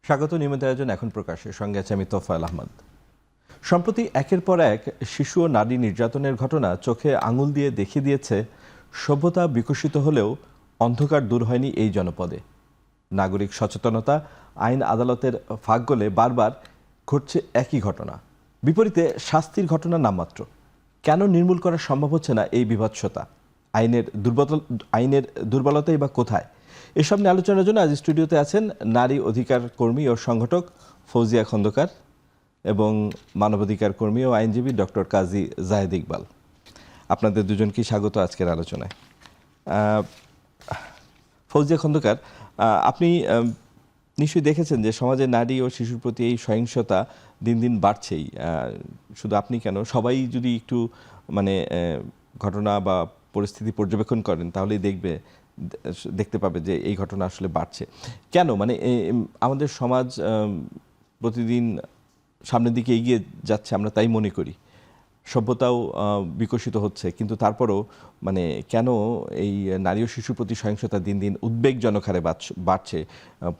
স্বাগত। নিয়মিত আয়োজন এখন প্রকাশে, সঙ্গে আছে আমি তোফায়েল আহমদ। সম্প্রতি একের পর এক শিশু ও নারী নির্যাতনের ঘটনা চোখে আঙুল দিয়ে দেখিয়ে দিয়েছে সভ্যতা বিকশিত হলেও অন্ধকার দূর হয়নি এই জনপদে। নাগরিক সচেতনতা, আইন আদালতের ফাঁক গলে বারবার ঘটছে একই ঘটনা, বিপরীতে শাস্তির ঘটনা নামমাত্র। কেন নির্মূল করা সম্ভব হচ্ছে না এই বিভৎসতা? আইনের দুর্বলতাই বা কোথায়? এসব নিয়ে আলোচনার জন্য আজ স্টুডিওতে আছেন নারী অধিকার কর্মী ও সংগঠক ফৌজিয়া খন্দকার এবং মানবাধিকার কর্মী ও আইনজীবী ডক্টর কাজী জাহেদ ইকবাল। আপনাদের দুজনকে স্বাগত আজকের আলোচনায়। ফৌজিয়া খন্দকার, আপনি নিশ্চয়ই দেখেছেন যে সমাজে নারী ও শিশুর প্রতি এই সহিংসতা দিন দিন বাড়ছেই। শুধু আপনি কেন, সবাই যদি একটু ঘটনা বা পরিস্থিতি পর্যবেক্ষণ করেন তাহলেই দেখতে পাবে যে এই ঘটনা আসলে বাড়ছে কেন। আমাদের সমাজ প্রতিদিন সামনের দিকে এগিয়ে যাচ্ছে, আমরা তাই মনে করি, সভ্যতাও বিকশিত হচ্ছে, কিন্তু তারপরও কেন এই নারী ও শিশুর প্রতি সহিংসতা দিন দিন উদ্বেগজনক হারে বাড়ছে?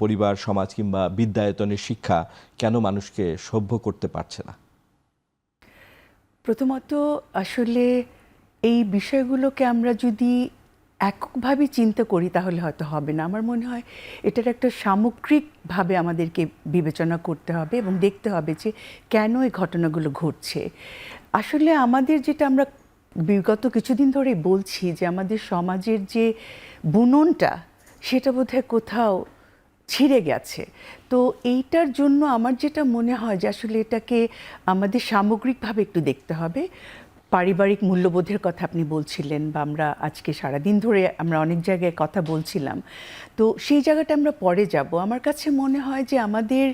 পরিবার, সমাজ কিংবা বিদ্যায়তনের শিক্ষা কেন মানুষকে সভ্য করতে পারছে না? প্রথমত আসলে এই বিষয়গুলোকে আমরা যদি এককভাবে চিন্তা করি তাহলে হয়তো হবে না। আমার মনে হয় এটার একটা সামগ্রিকভাবে আমাদেরকে বিবেচনা করতে হবে এবং দেখতে হবে যে কেন এই ঘটনাগুলো ঘটছে। আসলে আমাদের যেটা আমরা বিগত কিছুদিন ধরে বলছি যে আমাদের সমাজের যে বুননটা সেটা বোধহয় কোথাও ছিঁড়ে গেছে। তো এইটার জন্য আমার যেটা মনে হয় যে আসলে এটাকে আমাদের সামগ্রিকভাবে একটু দেখতে হবে। পারিবারিক মূল্যবোধের কথা আপনি বলছিলেন, বা আমরা আজকে সারাদিন ধরে আমরা অনেক জায়গায় কথা বলছিলাম, তো সেই জায়গাটা আমরা পরে যাব। আমার কাছে মনে হয় যে আমাদের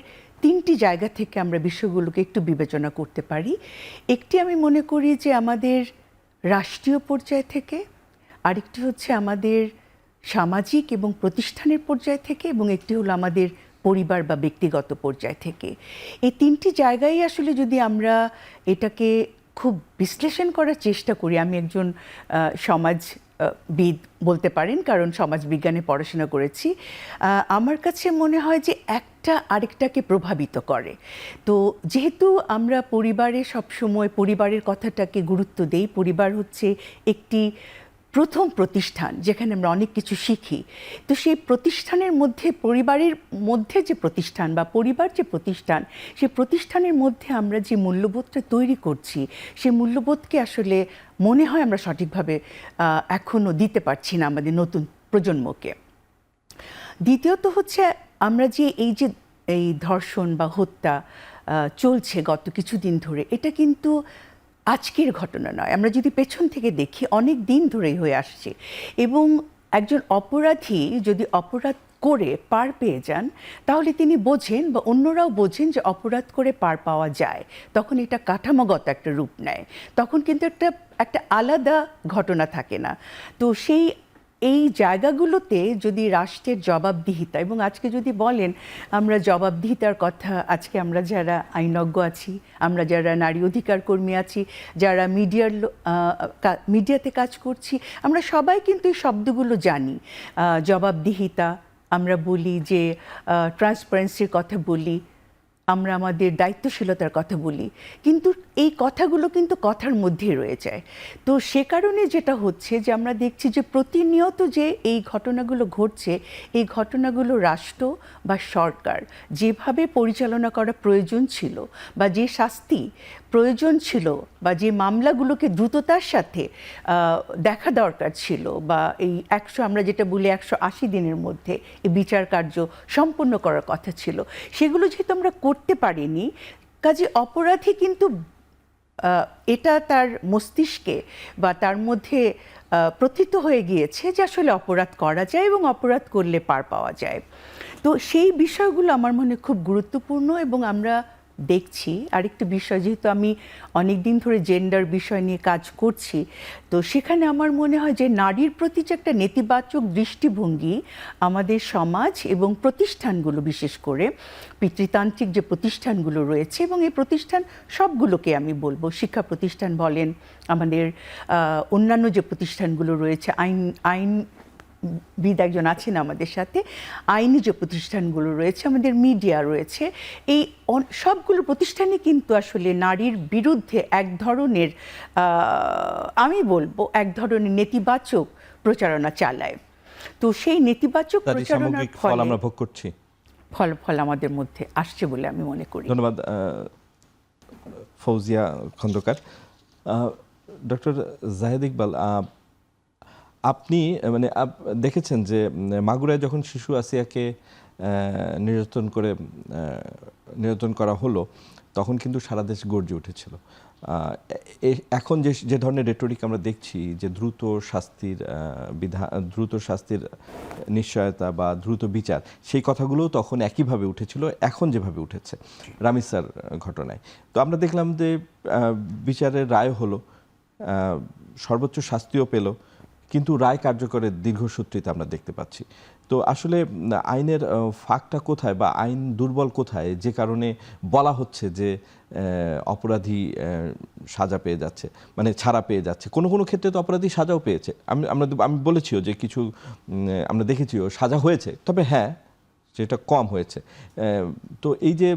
তিনটি জায়গা থেকে আমরা বিষয়গুলোকে একটু বিবেচনা করতে পারি। একটি আমি মনে করি যে আমাদের রাষ্ট্রীয় পর্যায় থেকে, আরেকটি হচ্ছে আমাদের সামাজিক এবং প্রতিষ্ঠানের পর্যায় থেকে, এবং একটি হলো আমাদের পরিবার বা ব্যক্তিগত পর্যায় থেকে। এই তিনটি জায়গায় আসলে যদি আমরা এটাকে খুব বিশ্লেষণ করার চেষ্টা করি, আমি একজন সমাজবিদ বলতে পারেন, কারণ সমাজ বিজ্ঞানে পড়াশোনা করেছি, আমার কাছে মনে হয় যে একটা আরেকটাকে প্রভাবিত করে। তো যেহেতু আমরা পরিবারে সবসময় পরিবারের কথাটাকে গুরুত্ব দেই, পরিবার হচ্ছে একটি প্রথম প্রতিষ্ঠান যেখানে আমরা অনেক কিছু শিখি, তো সেই প্রতিষ্ঠানের মধ্যে, পরিবারের মধ্যে যে প্রতিষ্ঠান বা পরিবার যে প্রতিষ্ঠান, সেই প্রতিষ্ঠানের মধ্যে আমরা যে মূল্যবোধটা তৈরি করছি, সেই মূল্যবোধকে আসলে মনে হয় আমরা সঠিকভাবে এখনও দিতে পারছি না আমাদের নতুন প্রজন্মকে। দ্বিতীয়ত হচ্ছে আমরা যে এই ধর্ষণ বা হত্যা চলছে গত কিছুদিন ধরে, এটা কিন্তু আজকের ঘটনা নয়। আমরা যদি পেছন থেকে দেখি অনেক দিন ধরেই হয়ে আসছে, এবং একজন অপরাধী যদি অপরাধ করে পার পেয়ে যান তাহলে তিনি বোঝেন বা অন্যরাও বোঝেন যে অপরাধ করে পার পাওয়া যায়, তখন এটা কাঠামোগত একটা রূপ নেয়, তখন কিন্তু একটা আলাদা ঘটনা থাকে না। তো এই জায়গাগুলোতে যদি রাষ্ট্রের জবাবদিহিতা, এবং আজকে যদি বলেন আমরা জবাবদিহিতার কথা, আজকে আমরা যারা আইনজ্ঞ আছি, আমরা যারা নারী অধিকার কর্মী আছি, যারা মিডিয়াতে কাজ করছি, আমরা সবাই কিন্তু এই শব্দগুলো জানি। জবাবদিহিতা আমরা বলি, যে ট্রান্সপারেন্সির কথা বলি, আমরা আমাদের দায়িত্বশীলতার কথা বলি, কিন্তু এই কথাগুলো কিন্তু কথার মধ্যেই রয়ে যায়। তো সে কারণে যেটা হচ্ছে যে আমরা দেখছি যে প্রতিনিয়ত যে এই ঘটনাগুলো ঘটছে, এই ঘটনাগুলো রাষ্ট্র বা সরকার যেভাবে পরিচালনা করা প্রয়োজন ছিল, বা যে শাস্তি প্রয়োজন ছিল, বা যে মামলাগুলোকে দ্রুততার সাথে দেখা দরকার ছিল, বা এই আমরা যেটা বলি 180 দিনের মধ্যে এই বিচার কার্য সম্পন্ন করার কথা ছিল, সেগুলো যেহেতু আমরা করতে পারিনি, কাজে অপরাধী কিন্তু এটা তার মস্তিষ্কে বা তার মধ্যে প্রথিত হয়ে গিয়েছে যে আসলে অপরাধ করা যায় এবং অপরাধ করলে পার পাওয়া যায়। তো সেই বিষয়গুলো আমার মনে খুব গুরুত্বপূর্ণ। এবং আমরা দেখছি আরেকটি বিষয়, যেহেতু আমি অনেক দিন ধরে জেন্ডার বিষয় নিয়ে কাজ করছি, তো সেখানে আমার মনে হয় যে নারীর প্রতি যে একটা নেতিবাচক দৃষ্টিভঙ্গি আমাদের সমাজ এবং প্রতিষ্ঠানগুলো, বিশেষ করে পিতৃতান্ত্রিক যে প্রতিষ্ঠানগুলো রয়েছে, এবং এই প্রতিষ্ঠান সবগুলোকে আমি বলবো, শিক্ষা প্রতিষ্ঠান বলেন, আমাদের অন্যান্য যে প্রতিষ্ঠানগুলো রয়েছে, আইন বিদ একজন আছেন আমাদের সাথে, আইনি যে প্রতিষ্ঠানগুলো রয়েছে, আমাদের মিডিয়া রয়েছে, এই সবগুলো প্রতিষ্ঠানই কিন্তু আসলে নারীর বিরুদ্ধে এক ধরনের আমি বলবো এক ধরনের নেতিবাচক প্রচারণা চালায়। তো সেই নেতিবাচক প্রচারণার ফল আমরা ভোগ করছি, ফল আমাদের মধ্যে আসছে বলে আমি মনে করি। ধন্যবাদ ফৌজিয়া খন্দকার। ডক্টর জাহেদ ইকবাল, আপনি মানে দেখেছেন যে মাগুরায় যখন শিশু আসিয়াকে নির্যাতন করা হলো, তখন কিন্তু সারা দেশ গর্জে উঠেছিল। এখন যে ধরনের রেটরিক আমরা দেখছি, যে দ্রুত শাস্তির নিশ্চয়তা বা দ্রুত বিচার, সেই কথাগুলোও তখন একইভাবে উঠেছিল, এখন যেভাবে উঠেছে রামিসার ঘটনায়। তো আমরা দেখলাম যে বিচারের রায় হলো, সর্বোচ্চ শাস্তিও পেল, কিন্তু রায় কার্যকরের দীর্ঘসূত্রিতা আমরা দেখতে পাচ্ছি। তো আসলে আইনের ফাঁকটা কোথায় বা আইন দুর্বল কোথায়, যে কারণে বলা হচ্ছে যে অপরাধী সাজা পেয়ে যাচ্ছে, মানে ছাড়া পেয়ে যাচ্ছে। কোনো কোনো ক্ষেত্রে তো অপরাধী সাজাও পেয়েছে। আমি বলেছিও যে কিছু আমরা দেখেছিও সাজা হয়েছে, তবে হ্যাঁ যেটা কম হয়েছে। তো এই যে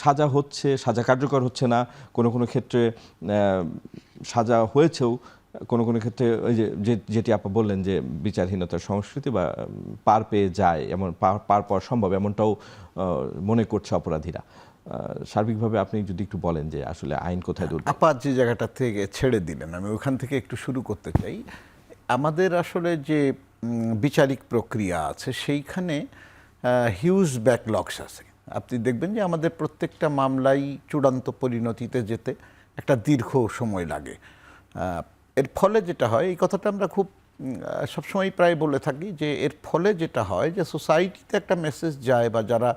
সাজা হচ্ছে, সাজা কার্যকর হচ্ছে না, কোনো কোনো ক্ষেত্রে সাজা হয়েছেও, কোনো কোনো ক্ষেত্রে ওই যেটি আপা বললেন যে বিচারহীনতার সংস্কৃতি বা পার পেয়ে যায়, এমন পার পাওয়া সম্ভব এমনটাও মনে করছে অপরাধীরা। সার্বিকভাবে আপনি যদি একটু বলেন যে আসলে আইন কোথায় দুর্বল। আপা যে জায়গাটা থেকে ছেড়ে দিলেন, আমি ওখান থেকে একটু শুরু করতে চাই। আমাদের আসলে যে বিচারিক প্রক্রিয়া আছে, সেইখানে হিউজ ব্যাকলগস আছে। আপনি দেখবেন যে আমাদের প্রত্যেকটা মামলাই চূড়ান্ত পরিণতিতে যেতে একটা দীর্ঘ সময় লাগে। এর ফলে যেটা হয়, এই কথাটা আমরা খুব সবসময় প্রায় বলে থাকি, যে এর ফলে যেটা হয় যে সোসাইটিতে একটা মেসেজ যায়, বা যারা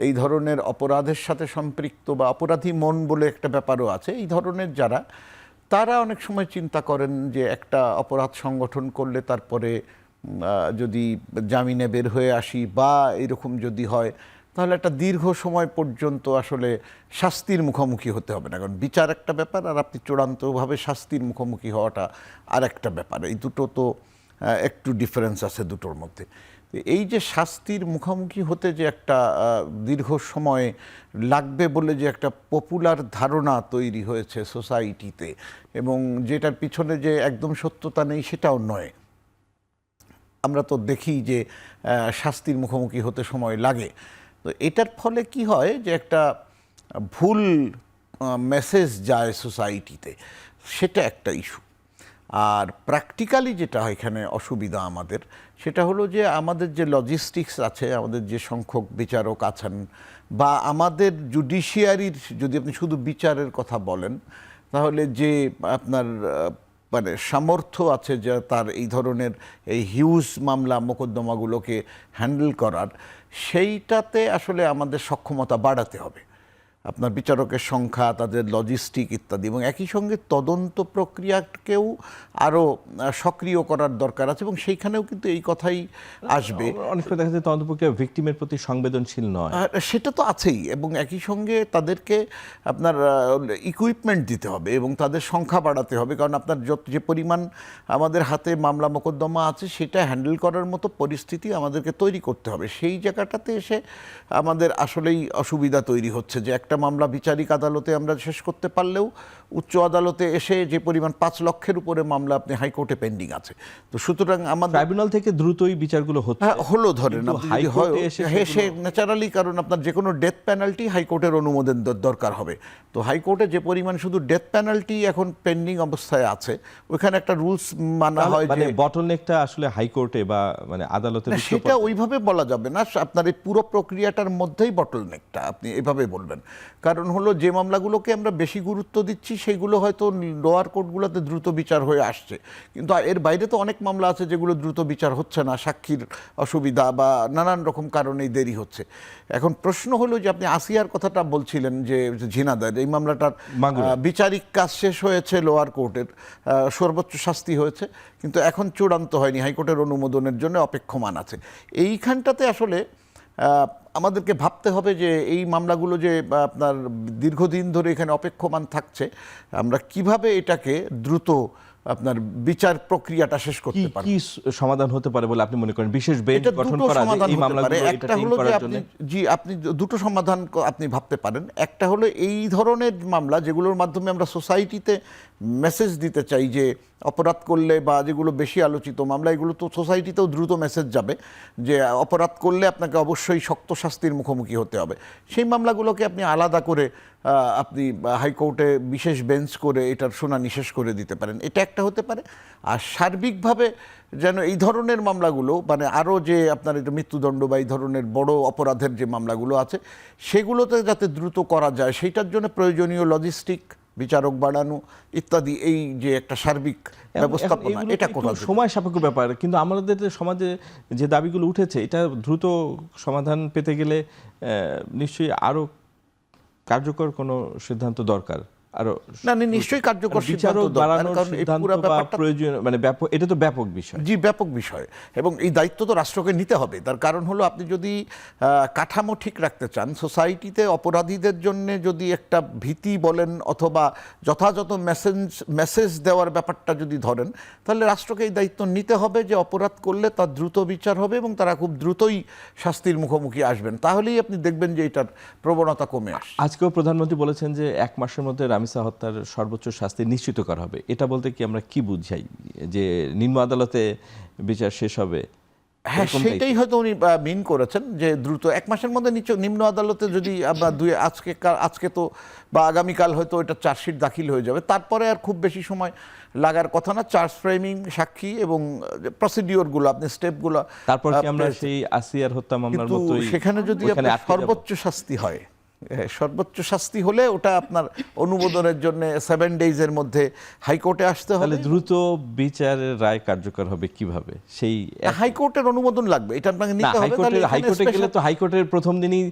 এই ধরনের অপরাধের সাথে সম্পৃক্ত বা অপরাধী মন বলে একটা ব্যাপারও আছে, এই ধরনের যারা, তারা অনেক সময় চিন্তা করেন যে একটা অপরাধ সংগঠন করলে তারপরে যদি জামিনে বের হয়ে আসি বা এরকম যদি হয়, তাহলে একটা দীর্ঘ সময় পর্যন্ত আসলে শাস্তির মুখোমুখি হতে হবে না। কারণ বিচার একটা ব্যাপার, আর আপনি চূড়ান্তভাবে শাস্তির মুখোমুখি হওয়াটা আর একটা ব্যাপার। এই দুটো তো একটু ডিফারেন্স আছে দুটোর মধ্যে। এই যে শাস্তির মুখোমুখি হতে যে একটা দীর্ঘ সময় লাগবে বলে যে একটা পপুলার ধারণা তৈরি হয়েছে সোসাইটিতে, এবং যেটার পিছনে যে একদম সত্যতা নেই সেটাও নয়। আমরা তো দেখি যে শাস্তির মুখোমুখি হতে সময় লাগে। তো এটার ফলে কি হয়, যে একটা ভুল মেসেজ যায় সোসাইটিতে, সেটা একটা ইস্যু। আর প্র্যাকটিক্যালি যেটা হয় এখানে অসুবিধা আমাদের, সেটা হলো যে আমাদের যে লজিস্টিক্স আছে, আমাদের যে সংখ্যক বিচারক আছেন, বা আমাদের জুডিশিয়ারির, যদি আপনি শুধু বিচারের কথা বলেন, তাহলে যে আপনার মানে সামর্থ্য আছে যে তার এই ধরনের এই হিউজ মামলা মোকদ্দমাগুলোকে হ্যান্ডেল করার, সেইটাতে আসলে আমাদের সক্ষমতা বাড়াতে হবে। আপনার বিচারকের সংখ্যা, তাদের লজিস্টিক ইত্যাদি, এবং একই সঙ্গে তদন্ত প্রক্রিয়াকেও আরও সক্রিয় করার দরকার আছে, এবং সেইখানেও কিন্তু এই কথাই আসবে। অনেক সময় দেখা যায় তদন্ত প্রক্রিয়া ভিকটিমের প্রতি সংবেদনশীল নয়, সেটা তো আছেই, এবং একই সঙ্গে তাদেরকে আপনার ইকুইপমেন্ট দিতে হবে এবং তাদের সংখ্যা বাড়াতে হবে। কারণ আপনার যে পরিমাণ আমাদের হাতে মামলা মোকদ্দমা আছে, সেটা হ্যান্ডেল করার মতো পরিস্থিতি আমাদেরকে তৈরি করতে হবে। সেই জায়গাটাতে এসে আমাদের আসলেই অসুবিধা তৈরি হচ্ছে, যে একটা মামলা বিচারিক আদালতে আমরা শেষ করতে পারলেও উচ্চ আদালতে এসে যে পরিমাণ 5 লক্ষের উপরে মামলা আপনি হাইকোর্টে পেন্ডিং আছে। তো সুতরাং আমাদের ট্রাইব্যুনাল থেকে দ্রুতই বিচারগুলো হচ্ছে, হলো ধরেন হেসে ন্যাচারালি, কারণ আপনার যে কোনো ডেথ পেনাল্টি হাইকোর্টের অনুমোদন দরকার হবে। তো হাইকোর্টে যে পরিমাণ শুধু ডেথ পেনাল্টি এখন পেন্ডিং অবস্থায় আছে, ওইখানে একটা রুলস মানা হয়, মানে যে বটলনেকটা আসলে হাইকোর্টে বা মানে আদালতে, সেটা ওইভাবে বলা যাবে না। আপনার এই পুরো প্রক্রিয়াটার মধ্যেই বটলনেকটা আপনি এভাবে বলবেন। কারণ হলো যে মামলাগুলোকে আমরা বেশি গুরুত্ব দিচ্ছি, সেইগুলো হয়তো লোয়ার কোর্টগুলোতে দ্রুত বিচার হয়ে আসছে, কিন্তু এর বাইরে তো অনেক মামলা আছে যেগুলো দ্রুত বিচার হচ্ছে না, সাক্ষীর অসুবিধা বা নানান রকম কারণেই দেরি হচ্ছে। এখন প্রশ্ন হলো যে আপনি আসিয়ার কথাটা বলছিলেন, যে ঝিনাদার এই মামলাটার বিচারিক কাজ শেষ হয়েছে লোয়ার কোর্টের, সর্বোচ্চ শাস্তি হয়েছে, কিন্তু এখন চূড়ান্ত হয়নি, হাইকোর্টের অনুমোদনের জন্য অপেক্ষমান আছে। এইখানটাতে আসলে আমাদেরকে ভাবতে হবে যে এই মামলাগুলো যে আপনার দীর্ঘদিন ধরে এখানে অপেক্ষমান থাকছে, আমরা কিভাবে এটাকে দ্রুত আপনার বিচার প্রক্রিয়াটা শেষ কি করতে পারবেন। কি সমাধান হতে পারে বলে আপনি মনে করেন? বিশেষ বেঞ্চ এটা গঠন দুটো করা, যে সমাধান এই হতে পারে। মামলাগুলো একটা entertain হলো যে করার আপনি জন্য? আপনি দুটো সমাধান আপনি ভাবতে পারেন। একটা হলো এই ধরনের মামলা যেগুলোর মাধ্যমে আমরা সোসাইটিতে মেসেজ দিতে চাই যে অপরাধ করলে, বা যেগুলো বেশি আলোচিত মামলা, এগুলো তো সোসাইটিতেও দ্রুত মেসেজ যাবে যে অপরাধ করলে আপনাকে অবশ্যই শক্ত শাস্তির মুখোমুখি হতে হবে। সেই মামলাগুলোকে আপনি আলাদা করে আপনি হাইকোর্টে বিশেষ বেঞ্চ করে এটার শুনানি শেষ করে দিতে পারেন। এটা একটা হতে পারে। আর সার্বিকভাবে যেন এই ধরনের মামলাগুলো, মানে আরও যে আপনার এটা মৃত্যুদণ্ড বা এই ধরনের বড় অপরাধের যে মামলাগুলো আছে সেগুলোতে যাতে দ্রুত করা যায়, সেইটার জন্য প্রয়োজনীয় লজিস্টিক, বিচারক বাড়ানো ইত্যাদি, এই যে একটা সার্বিক ব্যবস্থাপনা, এগুলো এটা একটু করা যেতে সময় সাপেক্ষ ব্যাপার, কিন্তু আমাদের সমাজে যে দাবিগুলো উঠেছে এটা দ্রুত সমাধান পেতে গেলে নিশ্চয়ই আরো কার্যকর কোনো সিদ্ধান্ত দরকার। আরো না, নিশ্চয়ই কার্যকর সিদ্ধান্ত বিচারক দরকার, বাড়ানোর কারণ এই সিদ্ধান্ত পুরো বা ব্যাপারটা প্রয়োজন, মানে ব্যাপক, এটা তো ব্যাপক বিষয়। জি, ব্যাপক বিষয়, এবং এই দায়িত্ব তো রাষ্ট্রকে নিতে হবে। তার কারণ হলো আপনি যদি কাঠামো ঠিক রাখতে চান, সোসাইটিতে অপরাধীদের জন্য যদি একটা ভীতি বলেন অথবা যথাযথ মেসেজ দেওয়ার ব্যাপারটা যদি ধরেন, তাহলে রাষ্ট্রকে এই দায়িত্ব নিতে হবে যে অপরাধ করলে তার দ্রুত বিচার হবে এবং তারা খুব দ্রুতই শাস্তির মুখোমুখি আসবেন। তাহলেই আপনি দেখবেন যে এটার প্রবণতা কমে আসছে। আজকেও প্রধানমন্ত্রী বলেছেন যে 1 মাসের মধ্যে রামিসা হত্যার সর্বোচ্চ শাস্তি নিশ্চিত করা হবে। এটা বলতে কি আমরা কি বুঝাই? যে নিম্ন আদালতে বিচার শেষ হবে? হ্যাঁ, এরকমটাই সেটাই হয়তো উনি মিন করেছেন যে দ্রুত 1 মাসের মধ্যে নিম্ন আদালতে যদি আমরা আজকে তো বা আগামীকাল হয়তো এটা চার্জশিট দাখিল হয়ে যাবে, তারপরে আর খুব বেশি সময় লাগার কথা না। চার্জ ফ্রেমিং, সাক্ষী এবং প্রসিডিওরগুলো, আপনি স্টেপগুলো, তারপর কি আমরা সেই আসিয়ার হত্যা মামলার কিন্তু মতোই সেখানে যদি ওখানে আপনার আটকে যাবো? সর্বোচ্চ শাস্তি হয়, সর্বোচ্চ শাস্তি হলে ওটা আপনার অনুমোদনের জন্য 7 ডেজের মধ্যে হাইকোর্টে আসতে হবে। তাহলে দ্রুত বিচারের রায় কার্যকর হবে কিভাবে? সেই হাইকোর্টের অনুমোদন লাগবে, এটা আপনাকে না, নিতে হবে। তাহলে এখানে হাইকোর্টে গেলে special- তো হাইকোর্টের প্রথম দিনই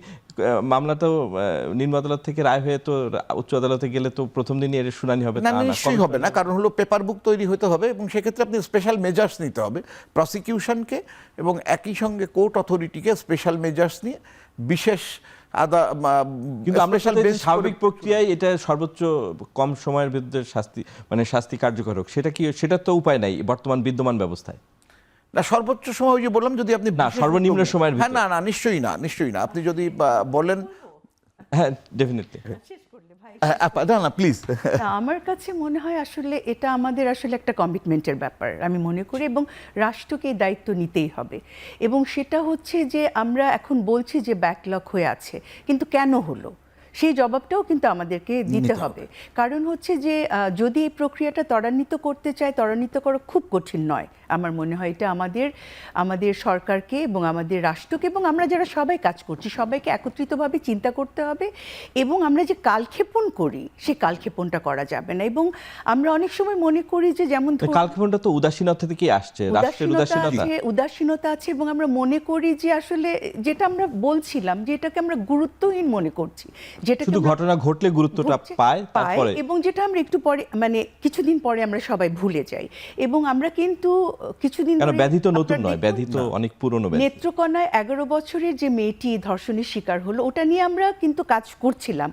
মামলাটাও নিম্ন আদালত থেকে রায় হয়ে তো উচ্চ আদালতে গেলে তো প্রথম দিনই এর শুনানি হবে, না, তা না, নিশ্চয়ই হবে না, কারণ হলো পেপার বুক তৈরি হতে হবে এবং সেক্ষেত্রে আপনি স্পেশাল মেজার্স নিতে হবে প্রসিকিউশনকে, এবং একই সঙ্গে কোর্ট অথরিটিকে স্পেশাল মেজার্স নিয়ে বিশেষ কিন্তু আমরা special চাই যে bench স্বাভাবিক করে- প্রক্রিয়ায় এটা সর্বোচ্চ কম সময়ের বিরুদ্ধে শাস্তি কার্যকর হোক। সেটা তো উপায় নাই বর্তমান বিদ্যমান ব্যবস্থায়। না, সর্বোচ্চ সময় ওই যে বললাম, যদি আপনি না, বিশেষ সর্বনিম্ন উদ্যোগ- সময়ের হ্যাঁ, ভিতরে। না, নিশ্চয়ই না, নিশ্চয়ই না। আপনি যদি বলেন, হ্যাঁ, ডেফিনেটলি। না প্লিজ। না, আমার কাছে মনে হয় আসলে এটা আমাদের আসলে একটা কমিটমেন্টের ব্যাপার আমি মনে করি, এবং রাষ্ট্রকে এই দায়িত্ব নিতেই হবে। এবং সেটা হচ্ছে যে আমরা এখন বলছি যে ব্যাকলগ হয়ে আছে, কিন্তু কেন হলো সেই জবাবটাও কিন্তু আমাদেরকে দিতে হবে। কারণ হচ্ছে যে যদি এই প্রক্রিয়াটা ত্বরান্বিত করতে চায়, ত্বরান্বিত করা খুব কঠিন নয়। আমার মনে হয় এটা আমাদের সরকারকে এবং আমাদের রাষ্ট্রকে এবং আমরা যারা সবাই কাজ করছি সবাইকে একত্রিতভাবে চিন্তা করতে হবে। এবং আমরা যে কালক্ষেপণ করি সেই কালক্ষেপণটা করা যাবে না। এবং আমরা অনেক সময় মনে করি যে যেমন কালক্ষেপণটা তো উদাসীনতা থেকে আসছে, রাষ্ট্রের উদাসীনতা। উদাসীনতা আছে, এবং আমরা মনে করি যে আসলে যেটা আমরা বলছিলাম যে এটাকে আমরা গুরুত্বহীন মনে করছি, যেটা শুধু ঘটনা ঘটলে গুরুত্বটা পায়, তারপরে এবং যেটা আমরা একটু পরে, মানে কিছুদিন পরে আমরা সবাই ভুলে যাই। এবং আমরা কিন্তু কিছুদিন কারণ ধরে ব্যাধি তো নতুন আপনারা নয়, দেখুন, ব্যাধি তো অনেক পুরনো ব্যাধি। নেত্রকোনায় 11 বছরের যে মেয়েটি ধর্ষণের শিকার হলো, ওটা নিয়ে আমরা কিন্তু কাজ করছিলাম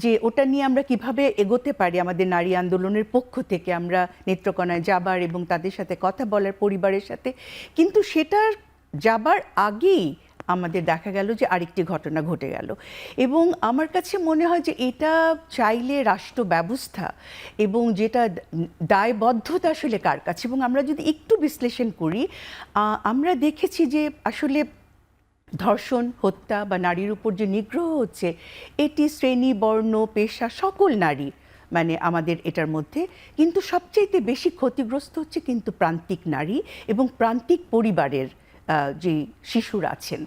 যে ওটা নিয়ে আমরা কিভাবে এগোতে পারি। আমাদের নারী আন্দোলনের পক্ষ থেকে আমরা নেত্রকোনায় যাবার এবং তাদের সাথে কথা বলার, পরিবারের সাথে। কিন্তু সেটার যাবার আগেই আমাদের দেখা গেল যে আরেকটি ঘটনা ঘটে গেল। এবং আমার কাছে মনে হয় যে এটা চাইলে রাষ্ট্র ব্যবস্থা এবং যেটা দায়বদ্ধতা আসলে কার কাছে। এবং আমরা যদি একটু বিশ্লেষণ করি, আমরা দেখেছি যে আসলে ধর্ষণ, হত্যা বা নারীর উপর যে নিগ্রহ হচ্ছে, এটি শ্রেণী, বর্ণ, পেশা, সকল নারী মানে আমাদের এটার মধ্যে। কিন্তু সবচেয়ে বেশি ক্ষতিগ্রস্ত হচ্ছে কিন্তু প্রান্তিক নারী এবং প্রান্তিক পরিবারের যে শিশুরা আছেন।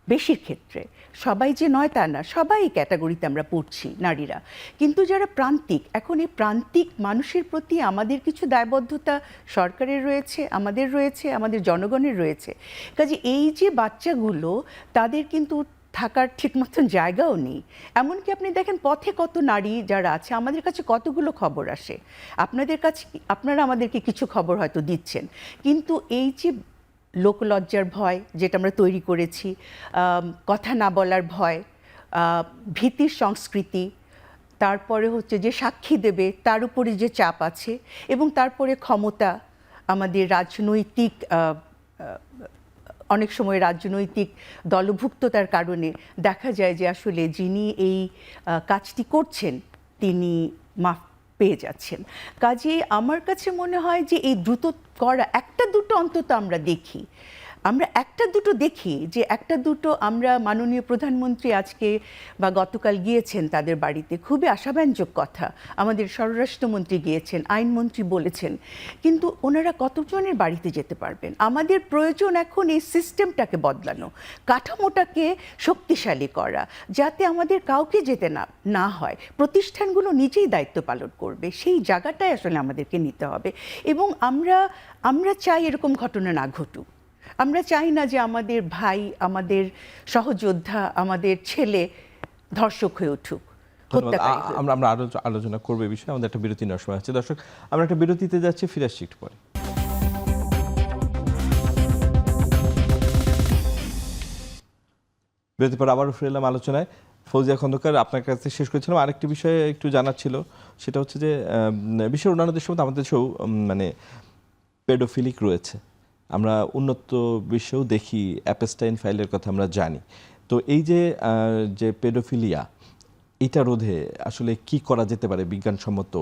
বেশির ক্ষেত্রে সবাই যে নয় তা না, সবাই ক্যাটাগরিতে আমরা পড়ছি নারীরা। কিন্তু যারা প্রান্তিক, এখন এই প্রান্তিক মানুষের প্রতি আমাদের কিছু দায়বদ্ধতা সরকারের রয়েছে, আমাদের জনগণের রয়েছে। কাজে এই যে বাচ্চাগুলো, তাদের কিন্তু থাকার ঠিক মতন জায়গাও নেই। এমনকি আপনি দেখেন পথে কত নারী যারা আছে, আমাদের কাছে কতগুলো খবর আসে, আপনারা আমাদেরকে কিছু খবর হয়তো দিচ্ছেন, কিন্তু এই যে লোকলজ্জার ভয় যেটা আমরা তৈরি করেছি, কথা না বলার ভয়, ভীতির সংস্কৃতি, তারপরে হচ্ছে যে সাক্ষী দেবে তার উপরে যে চাপ আছে, এবং তারপরে ক্ষমতা, আমাদের রাজনৈতিক অনেক সময় রাজনৈতিক দলভুক্ততার কারণে দেখা যায় যে আসলে যিনি এই কাজটি করছেন তিনি মাফ পেয়ে যাচ্ছেন। কাজেই আমার কাছে মনে হয় যে এই দ্রুত করা একটা দুটো অন্তত আমরা দেখি, যে একটা দুটো আমরা মাননীয় প্রধানমন্ত্রী আজকে বা গতকাল গিয়েছেন তাদের বাড়িতে, খুবই আশাব্যঞ্জক কথা। আমাদের স্বরাষ্ট্রমন্ত্রী গিয়েছেন, আইনমন্ত্রী বলেছেন, কিন্তু ওনারা কতজনের বাড়িতে যেতে পারবেন? আমাদের প্রয়োজন এখন এই সিস্টেমটাকে বদলানো, কাঠামোটাকে শক্তিশালী করা, যাতে আমাদের কাউকে যেতে না হয়, প্রতিষ্ঠানগুলো নিজেই দায়িত্ব পালন করবে, সেই জায়গাটাই আসলে আমাদেরকে নিতে হবে। এবং আমরা চাই এরকম ঘটনা না ঘটুক। আমরা চাই না যে আমাদের ভাই, আমাদের সহযোদ্ধা, আমাদের ছেলে ধর্ষক হয়ে উঠুক, হত্যাকারী হয়ে উঠুক। আমরা আরো আলোচনা করবো এই বিষয়ে। আমাদের একটা বিরতি নেওয়ার সময় আছে। দর্শক, আমরা একটা বিরতিতে যাচ্ছি, ফিরে আসছি একটু পরে। বিরতির পর আবারও ফিরে এলাম আলোচনায়। ফৌজিয়া খন্দকার, আপনার কাছে শেষ করেছিলাম, আরেকটি বিষয়ে একটু জানার ছিল। সেটা হচ্ছে যে বিশ্বের অন্যান্য দেশের মধ্যে আমাদের দেশেও মানে পেডোফিলিক রয়েছে। আমরা উন্নত বিশ্বেও দেখি, অ্যাপস্টাইন ফাইলের কথা আমরা জানি। তো এই যে পেডোফিলিয়া, এটা রোধে আসলে কি করা যেতে পারে বিজ্ঞানসম্মত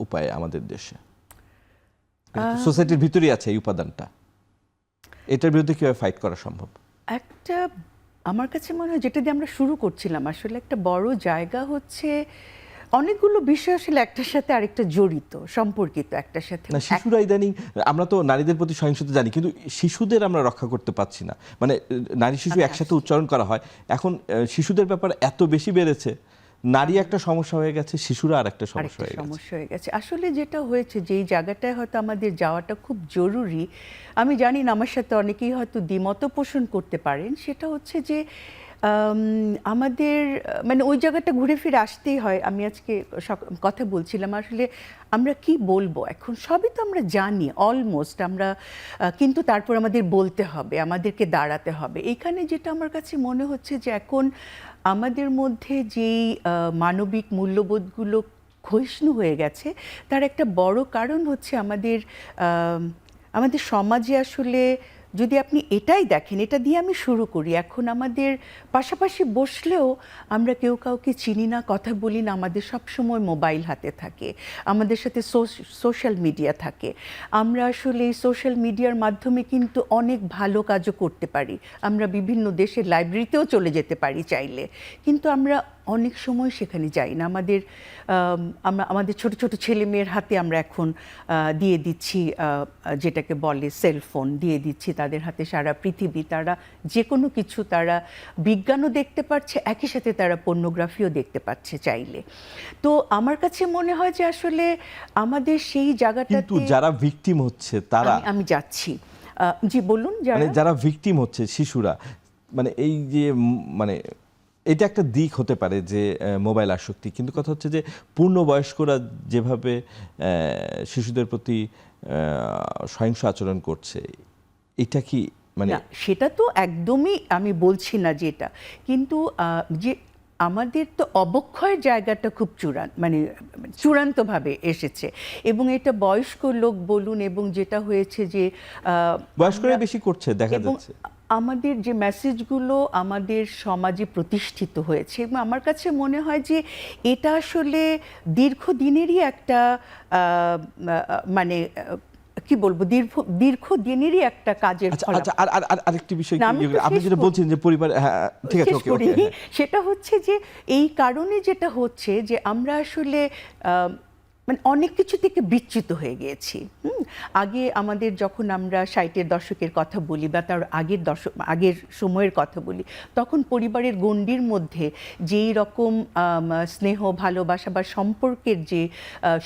উপায়ে আমাদের দেশে? সোসাইটির ভিতরেই আছে এই উপাদানটা, এটার বিরুদ্ধে কিভাবে ফাইট করা সম্ভব? একটা আমার কাছে মনে হয় যেটা দিয়ে আমরা শুরু করছিলাম, আসলে একটা বড় জায়গা হচ্ছে অনেকগুলো বিষয় আসলে একটার সাথে আরেকটা জড়িত, সম্পর্কিত একটার সাথে। না, শিশুরা ইদানিং, আমরা তো নারীদের প্রতি সহিংসতা জানি, কিন্তু শিশুদের আমরা রক্ষা করতে পারছি না। মানে নারী শিশু একসাথে উচ্চারণ করা হয়, এখন শিশুদের ব্যাপার এত বেশি বেড়েছে। নারী একটা সমস্যা হয়ে গেছে, শিশুরা আর একটা সমস্যা হয়ে গেছে। আসলে যেটা হয়েছে, যেই জায়গাটায় হয়তো আমাদের যাওয়াটা খুব জরুরি, আমি জানি না আমার সাথে অনেকেই হয়তো দ্বিমত পোষণ করতে পারেন, সেটা হচ্ছে যে আমাদের মানে ওই জায়গাটা ঘুরে ফিরে আসতেই হয়। আমি আজকে কথা বলছিলাম, আসলে আমরা কি বলবো এখন, সবই তো আমরা জানি অলমোস্ট আমরা, কিন্তু তারপর আমাদের বলতে হবে, আমাদেরকে দাঁড়াতে হবে। এইখানে যেটা আমার কাছে মনে হচ্ছে যে এখন আমাদের মধ্যে যেই মানবিক মূল্যবোধগুলো ক্ষয়িষ্ণু হয়ে গেছে, তার একটা বড় কারণ হচ্ছে আমাদের সমাজে আসলে, যদি আপনি এটাই দেখেন, এটা দিয়ে আমি শুরু করি, এখন আমাদের পাশাপাশি বসলেও আমরা কেউ কাউকে চিনি না, কথা বলি না, আমাদের সবসময় মোবাইল হাতে থাকে, আমাদের সাথে সোশ্যাল মিডিয়া থাকে। আমরা আসলে এই সোশ্যাল মিডিয়ার মাধ্যমে কিন্তু অনেক ভালো কাজও করতে পারি, আমরা বিভিন্ন দেশের লাইব্রেরিতেও চলে যেতে পারি চাইলে, কিন্তু আমরা অনেক সময় সেখানে যাই না। আমাদের ছোট ছোট ছেলে মেয়ের হাতে আমরা এখন দিয়ে দিচ্ছি যেটাকে বলে সেলফোন, দিয়ে দিচ্ছি তাদের হাতে সারা পৃথিবী, তারা যে কোনো কিছু, তারা বিজ্ঞানও দেখতে পাচ্ছে, একই সাথে তারা পর্নোগ্রাফিও দেখতে পাচ্ছে চাইলে। তো আমার কাছে মনে হয় যে আসলে আমাদের সেই জায়গাটাতে যারা ভিকটিম হচ্ছে তারা, আমি যাচ্ছি, জি বলুন, যারা ভিকটিম হচ্ছে শিশুরা, মানে এই যে মানে এটা একটা দিক হতে পারে যে মোবাইল আসক্তি, কিন্তু কথা হচ্ছে যে পূর্ণবয়স্করা যেভাবে শিশুদের প্রতি সহিংস আচরণ করছে, এটা কি মানে? সেটা তো একদমই আমি বলছি না যে এটা, কিন্তু যে আমাদের তো অবক্ষয়ের জায়গাটা খুব চূড়ান্তভাবে এসেছে, এবং এটা বয়স্ক লোক বলুন, এবং যেটা হয়েছে যে বয়স্করা বেশি করছে দেখা যাচ্ছে। আমাদের যে মেসেজগুলো আমাদের সমাজে প্রতিষ্ঠিত হয়েছে, এবং আমার কাছে মনে হয় যে এটা আসলে দীর্ঘদিনেরই একটা মানে কি বলবো, দীর্ঘদিনেরই একটা কাজের ফল। আরেকটি বিষয় আপনি যেটা বলছেন যে পরিবার, ঠিক আছে, সেটা হচ্ছে যে এই কারণে যেটা হচ্ছে যে আমরা আসলে মানে অনেক কিছু থেকে বিচ্যুত হয়ে গিয়েছি। আগে আমাদের যখন আমরা 60-এর দশকের কথা বলি বা তার আগের সময়ের কথা বলি, তখন পরিবারের গণ্ডির মধ্যে যেই রকম স্নেহ, ভালোবাসা বা সম্পর্কের যে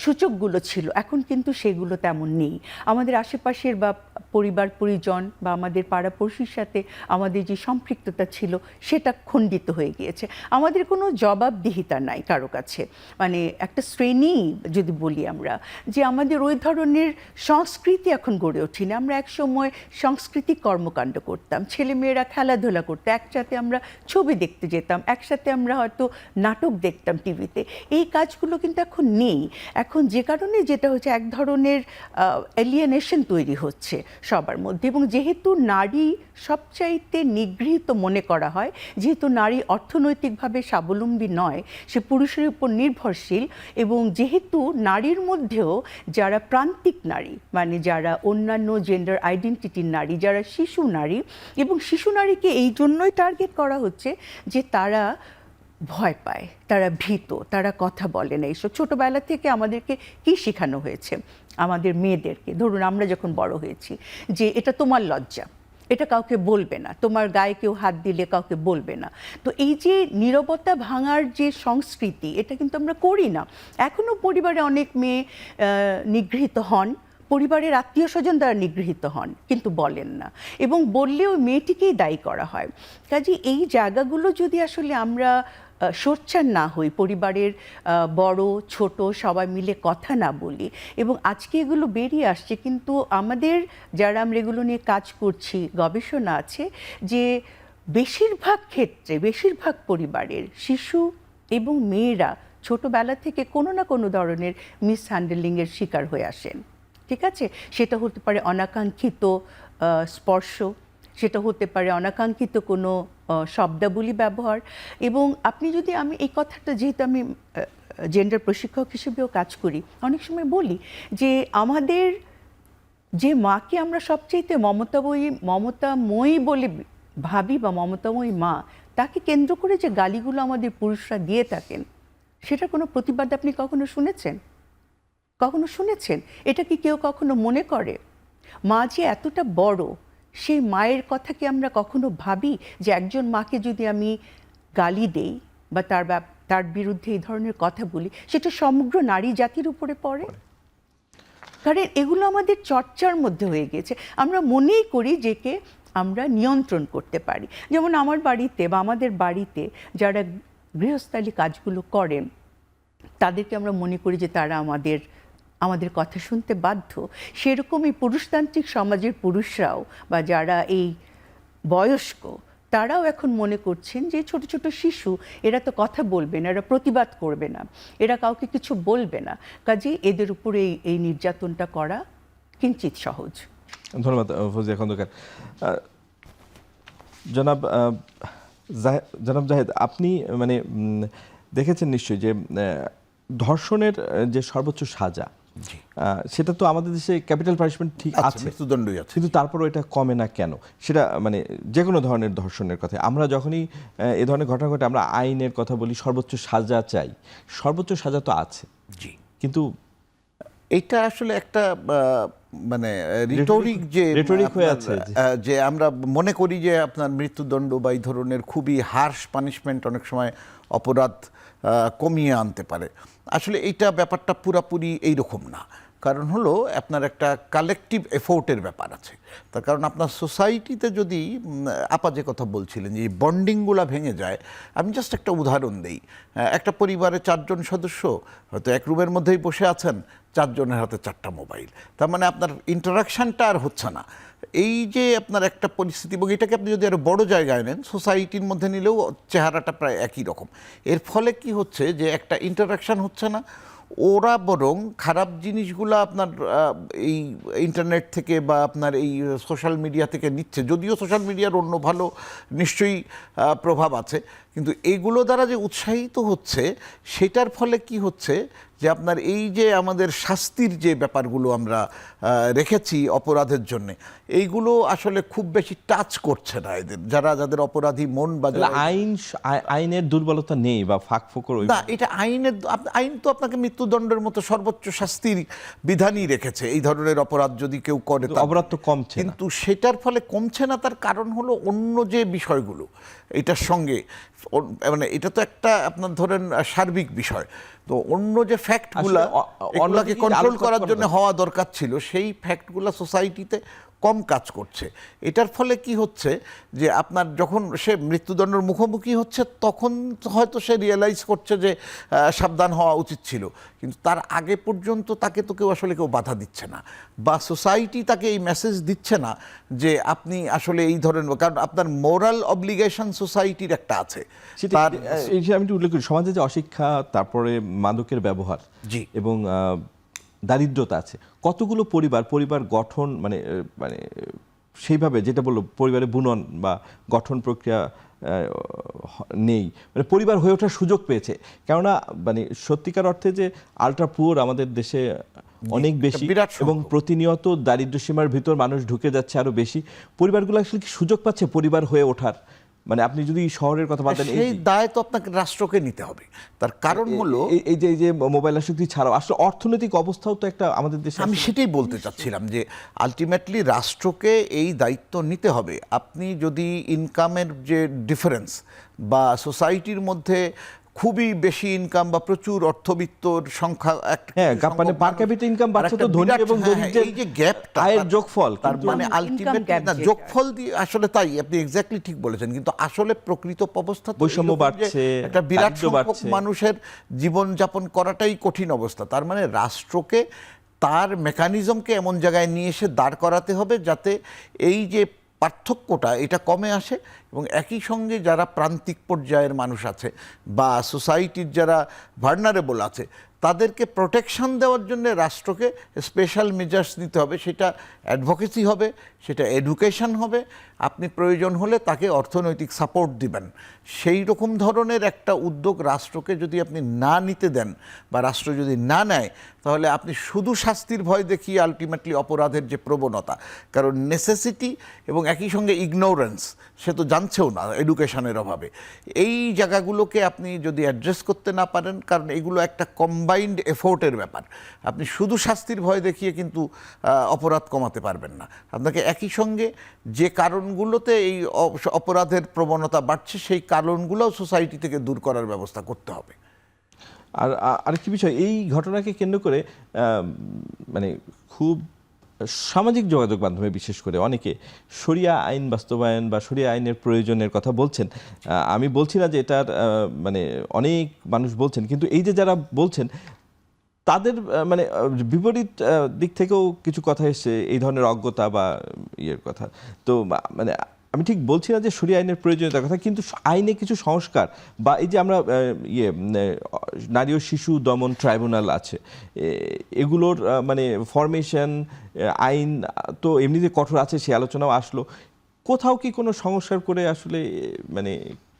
সূচকগুলো ছিল, এখন কিন্তু সেগুলো তেমন নেই। আমাদের আশেপাশের বা পরিবার পরিজন বা আমাদের পাড়াপড়শির সাথে আমাদের যে সম্পৃক্ততা ছিল সেটা খণ্ডিত হয়ে গিয়েছে। আমাদের কোনো জবাবদিহিতা নাই কারো কাছে, মানে একটা শ্রেণী যদি বলি আমরা, যে আমাদের ওই ধরনের সংস্কৃতি এখন গড়ে ওঠেনি। আমরা একসময় সাংস্কৃতিক কর্মকাণ্ড করতাম, ছেলেমেয়েরা খেলাধুলা করতো, একসাথে আমরা ছবি দেখতে যেতাম, একসাথে আমরা হয়তো নাটক দেখতাম টিভিতে। এই কাজগুলো কিন্তু এখন নেই। এখন যে কারণে যেটা হচ্ছে, এক ধরনের এলিয়েনেশন তৈরি হচ্ছে সবার মধ্যে। এবং যেহেতু নারী সবচাইতে নিগৃহীত মনে করা হয়, যেহেতু নারী অর্থনৈতিকভাবে স্বাবলম্বী নয়, সে পুরুষের উপর নির্ভরশীল, এবং যেহেতু নারীর মধ্যেও যারা প্রান্তিক নারী, মানে যারা অন্যান্য জেন্ডার আইডেন্টিটির নারী, যারা শিশু নারী, এবং শিশু নারীকে এই জন্যই টার্গেট করা হচ্ছে যে তারা ভয় পায়, তারা ভীত, তারা কথা বলে না। এইসব ছোটোবেলা থেকে আমাদেরকে কি শেখানো হয়েছে আমাদের মেয়েদেরকে? ধরুন আমরা যখন বড় হয়েছি, যে এটা তোমার লজ্জা, এটা কাউকে বলবে না, তোমার গায়ে কেউ হাত দিলে কাউকে বলবে না। তো এই যে নীরবতা ভাঙার যে সংস্কৃতি, এটা কিন্তু আমরা করি না। এখনও পরিবারে অনেক মেয়ে নিগৃহীত হন, পরিবারের আত্মীয় স্বজন দ্বারা নিগৃহীত হন, কিন্তু বলেন না, এবং বললেও মেয়েটিকেই দায়ী করা হয়। কাজে এই জায়গাগুলো যদি আসলে আমরা সোচ্চার না হই, পরিবারের বড় ছোট সবাই মিলে কথা না বলি, এবং আজকে এগুলো বেরিয়ে আসছে, কিন্তু আমাদের যারা আমরা এগুলো নিয়ে কাজ করছি, গবেষণা আছে যে বেশিরভাগ ক্ষেত্রে, বেশিরভাগ পরিবারের শিশু এবং মেয়েরা ছোটবেলা থেকে কোনো না কোনো ধরনের মিসহ্যান্ডেলিংয়ের শিকার হয়ে আসেন। ঠিক আছে, সেটা হতে পারে অনাকাঙ্ক্ষিত স্পর্শ, সেটা হতে পারে অনাকাঙ্ক্ষিত কোনো শব্দাবলী ব্যবহার। এবং আপনি যদি, আমি এই কথাটা, যেহেতু আমি জেন্ডার প্রশিক্ষক হিসেবেও কাজ করি, অনেক সময় বলি যে আমাদের যে মাকে আমরা সবচাইতে মমতাময়ী বলে ভাবি, বা মমতাময়ী মা, তাকে কেন্দ্র করে যে গালিগুলো আমাদের পুরুষরা দিয়ে থাকেন, সেটার কোনো প্রতিবাদ আপনি কখনো শুনেছেন? কখনো শুনেছেন? এটা কি কেউ কখনো মনে করে? মা যে এতটা বড়, সেই মায়ের কথা কি আমরা কখনো ভাবি যে একজন মাকে যদি আমি গালি দেই বা তার বিরুদ্ধে এই ধরনের কথা বলি, সেটা সমগ্র নারী জাতির উপরে পড়ে? কারণ এগুলো আমাদের চর্চার মধ্যে হয়ে গেছে। আমরা মনেই করি যে কে আমরা নিয়ন্ত্রণ করতে পারি। যেমন আমার বাড়িতে বা আমাদের বাড়িতে যারা গৃহস্থালী কাজগুলো করেন, তাদেরকে আমরা মনে করি যে তারা আমাদের কথা শুনতে বাধ্য। সেরকমই পুরুষতান্ত্রিক সমাজের পুরুষরাও বা যারা এই বয়স্ক, তারাও এখন মনে করছেন যে ছোট ছোট শিশু, এরা তো কথা বলবে না, এরা প্রতিবাদ করবে না, এরা কাউকে কিছু বলবে না, কাজে এদের উপরে এই নির্যাতনটা করা কিঞ্চিত সহজ। ধন্যবাদ ফৌজিয়া খন্দকার। জনাব জাহেদ, আপনি মানে দেখেছেন নিশ্চয়ই যে ধর্ষণের যে সর্বোচ্চ সাজা, সেটা তো আমাদের দেশে ক্যাপিটাল পানিশমেন্ট ঠিক আছে, মৃত্যুদণ্ডই আছে, কিন্তু তারপরও এটা কমে না কেন? সেটা মানে যে কোনো ধরনের ধর্ষণের কথা, আমরা যখনই এ ধরনের ঘটনা ঘটে আমরা আইনের কথা বলি, সর্বোচ্চ সাজা চাই। সর্বোচ্চ সাজা তো আছে, জি, কিন্তু এইটা আসলে একটা মানে রিটোরিক হয়ে আছে, যে আমরা মনে করি যে আপনার মৃত্যুদণ্ড বা এই ধরনের খুবই হার্শ পানিশমেন্ট অনেক সময় অপরাধ কমিয়ে আনতে পারে। আসলে এইটা ব্যাপারটা পুরাপুরি এইরকম না। কারণ হলো আপনার একটা কালেকটিভ এফোর্টের ব্যাপার আছে। তার কারণ আপনার সোসাইটিতে যদি আপা যে কথা বলছিলেন যে বন্ডিংগুলো ভেঙে যায়, আমি জাস্ট একটা উদাহরণ দেই। একটা পরিবারে 4 জন সদস্য হয়তো এক রুমের মধ্যেই বসে আছেন, 4 জনের হাতে 4টা মোবাইল। তার মানে আপনার ইন্টারাকশানটা আর হচ্ছে না। এই যে আপনার একটা পরিস্থিতি, এবং এটাকে আপনি যদি আরও বড় জায়গায় নেন, সোসাইটির মধ্যে নিলেও চেহারাটা প্রায় একই রকম। এর ফলে কি হচ্ছে যে একটা ইন্টারাকশান হচ্ছে না, ওরা বরং খারাপ জিনিসগুলো আপনার এই ইন্টারনেট থেকে বা আপনার এই সোশ্যাল মিডিয়া থেকে নিচ্ছে। যদিও সোশ্যাল মিডিয়ার অন্য ভালো নিশ্চয়ই প্রভাব আছে, কিন্তু এইগুলো দ্বারা যে উৎসাহিত হচ্ছে, সেটার ফলে কি হচ্ছে যে আপনার এই যে আমাদের শাস্তির যে ব্যাপারগুলো আমরা রেখেছি অপরাধের জন্যে, এইগুলো আসলে খুব বেশি টাচ করছে না এদের, যাদের অপরাধী মন বা আইনের দুর্বলতা নেই বা ফাঁকফোকর না। এটা আইন তো আপনাকে মৃত্যুদণ্ডের মতো সর্বোচ্চ শাস্তির বিধানই রেখেছে এই ধরনের অপরাধ যদি কেউ করে, অপরাধ তো কমছে, কিন্তু সেটার ফলে কমছে না। তার কারণ হলো অন্য যে বিষয়গুলো এটার সঙ্গে, মানে এটা তো একটা আপনার ধরেন সার্বিক বিষয়, তো অন্য যে ফ্যাক্টগুলো এগুলোকে কন্ট্রোল করার জন্য হওয়া দরকার ছিল, সেই ফ্যাক্টগুলো সোসাইটিতে কম কাজ করছে। এটার ফলে কি হচ্ছে যে আপনার যখন সে মৃত্যুদণ্ডের মুখোমুখি হচ্ছে তখন হয়তো সে রিয়েলাইজ করছে যে সাবধান হওয়া উচিত ছিল, কিন্তু তার আগে পর্যন্ত তাকে তো কেউ আসলে কেউ বাধা দিচ্ছে না, বা সোসাইটি তাকে এই মেসেজ দিচ্ছে না যে আপনি আসলে এই ধরনের, কারণ আপনার মোরাল অব্লিগেশন সোসাইটির একটা আছে। সেটা তার এই যে আমি একটু উল্লেখ করি, সমাজে যে অশিক্ষা, তারপরে মাদকের ব্যবহার জি এবং দারিদ্রতা আছে, কতগুলো পরিবার গঠন মানে মানে সেইভাবে যেটা বললো পরিবারে বুনন বা গঠন প্রক্রিয়া নেই, মানে পরিবার হয়ে ওঠার সুযোগ পেয়েছে। কেননা মানে সত্যিকার অর্থে যে আল্ট্রা পুয়ার আমাদের দেশে অনেক বেশি বিরাট এবং সংখ্যক। প্রতিনিয়ত দারিদ্র্য সীমার ভিতর মানুষ ঢুকে যাচ্ছে আরো বেশি। পরিবারগুলো আসলে কি সুযোগ পাচ্ছে পরিবার হয়ে ওঠার? মানে আপনি যদি শহরের কথা বাদ দেন, সেই দায় তো আপনাকে রাষ্ট্রকে নিতে হবে। তার কারণ হলো এই যে মোবাইল আসক্তি ছাড়াও আসলে অর্থনৈতিক অবস্থাও তো একটা আমাদের দেশে আমি সেটাই বলতে চাচ্ছিলাম যে আলটিমেটলি রাষ্ট্রকে এই দায়িত্ব নিতে হবে। আপনি যদি ইনকামের যে ডিফারেন্স বা সোসাইটির মধ্যে খুবই বেশি ইনকাম বা প্রচুর অর্থবিত্তর সংখ্যা হ্যাঁ, মানে পার ক্যাপিটা ইনকাম বাড়ছে তো ধনী এবং দরিদ্রের এই যে গ্যাপটা আয়ের যোগফল, তার কিন্তু মানে income আলটিমেটলি gap না যেটা। যোগফল দিয়ে আসলে তাই আপনি এক্স্যাক্টলি ঠিক বলেছেন, কিন্তু আসলে প্রকৃত অবস্থা তো বৈষম্য এইরকম যে বাড়ছে, একটা বিরাট দারিদ্র্য সংখ্যক বাড়ছে। মানুষের জীবনযাপন করাটাই কঠিন অবস্থা। তার মানে রাষ্ট্রকে তার মেকানিজমকে এমন জায়গায় নিয়ে এসে দাঁড় করাতে হবে যাতে এই যে পার্থক্যটা এটা কমে আসে, এবং একই সঙ্গে যারা প্রান্তিক পর্যায়ের মানুষ আছে বা সোসাইটির যারা ভার্নারেবল আছে তাদেরকে প্রোটেকশন দেওয়ার জন্য রাষ্ট্রকে স্পেশাল মেজার্স নিতে হবে। সেটা অ্যাডভোকেসি হবে, সেটা এডুকেশন হবে, আপনি প্রয়োজন হলে তাকে অর্থনৈতিক সাপোর্ট দিবেন। সেই রকম ধরনের একটা উদ্যোগ রাষ্ট্রকে যদি আপনি না নিতে দেন বা রাষ্ট্র যদি না নেয়, তাহলে আপনি শুধু শাস্তির ভয় দেখিয়ে আলটিমেটলি অপরাধের যে প্রবণতা, কারণ নেসেসিটি এবং একই সঙ্গে ইগনোরেন্স, সে তো জানছেও না এডুকেশনের অভাবে, এই জায়গাগুলোকে আপনি যদি অ্যাড্রেস করতে না পারেন, কারণ এগুলো একটা কম্বাইন্ড এফোর্টের ব্যাপার, আপনি শুধু শাস্তির ভয় দেখিয়ে কিন্তু অপরাধ কমাতে পারবেন না। আপনাকে একই সঙ্গে যে কারণগুলোতে এই অপরাধের প্রবণতা বাড়ছে সেই কারণগুলোও সোসাইটি থেকে দূর করার ব্যবস্থা করতে হবে। আর আরেকটি বিষয়, এই ঘটনাকে কেন্দ্র করে মানে খুব সামাজিক যোগাযোগ মাধ্যমে বিশেষ করে অনেকে শরিয়া আইন বাস্তবায়ন বা শরিয়া আইনের প্রয়োজনের কথা বলছেন। আমি বলছি না যে এটার মানে অনেক মানুষ বলছেন, কিন্তু এই যে যারা বলছেন তাদের মানে বিপরীত দিক থেকেও কিছু কথা এসছে, এই ধরনের অজ্ঞতা বা ইয়ের কথা। তো মানে আমি ঠিক বলছি না যে শরিয়া আইনের প্রয়োজনীয়তার কথা, কিন্তু আইনে কিছু সংস্কার বা এই যে আমরা নারী ও শিশু দমন ট্রাইব্যুনাল আছে, এগুলোর মানে ফরমেশন আইন তো এমনিতে কঠোর আছে, সে আলোচনাও আসলো। কোথাও কি কোনো সংস্কার করে আসলে মানে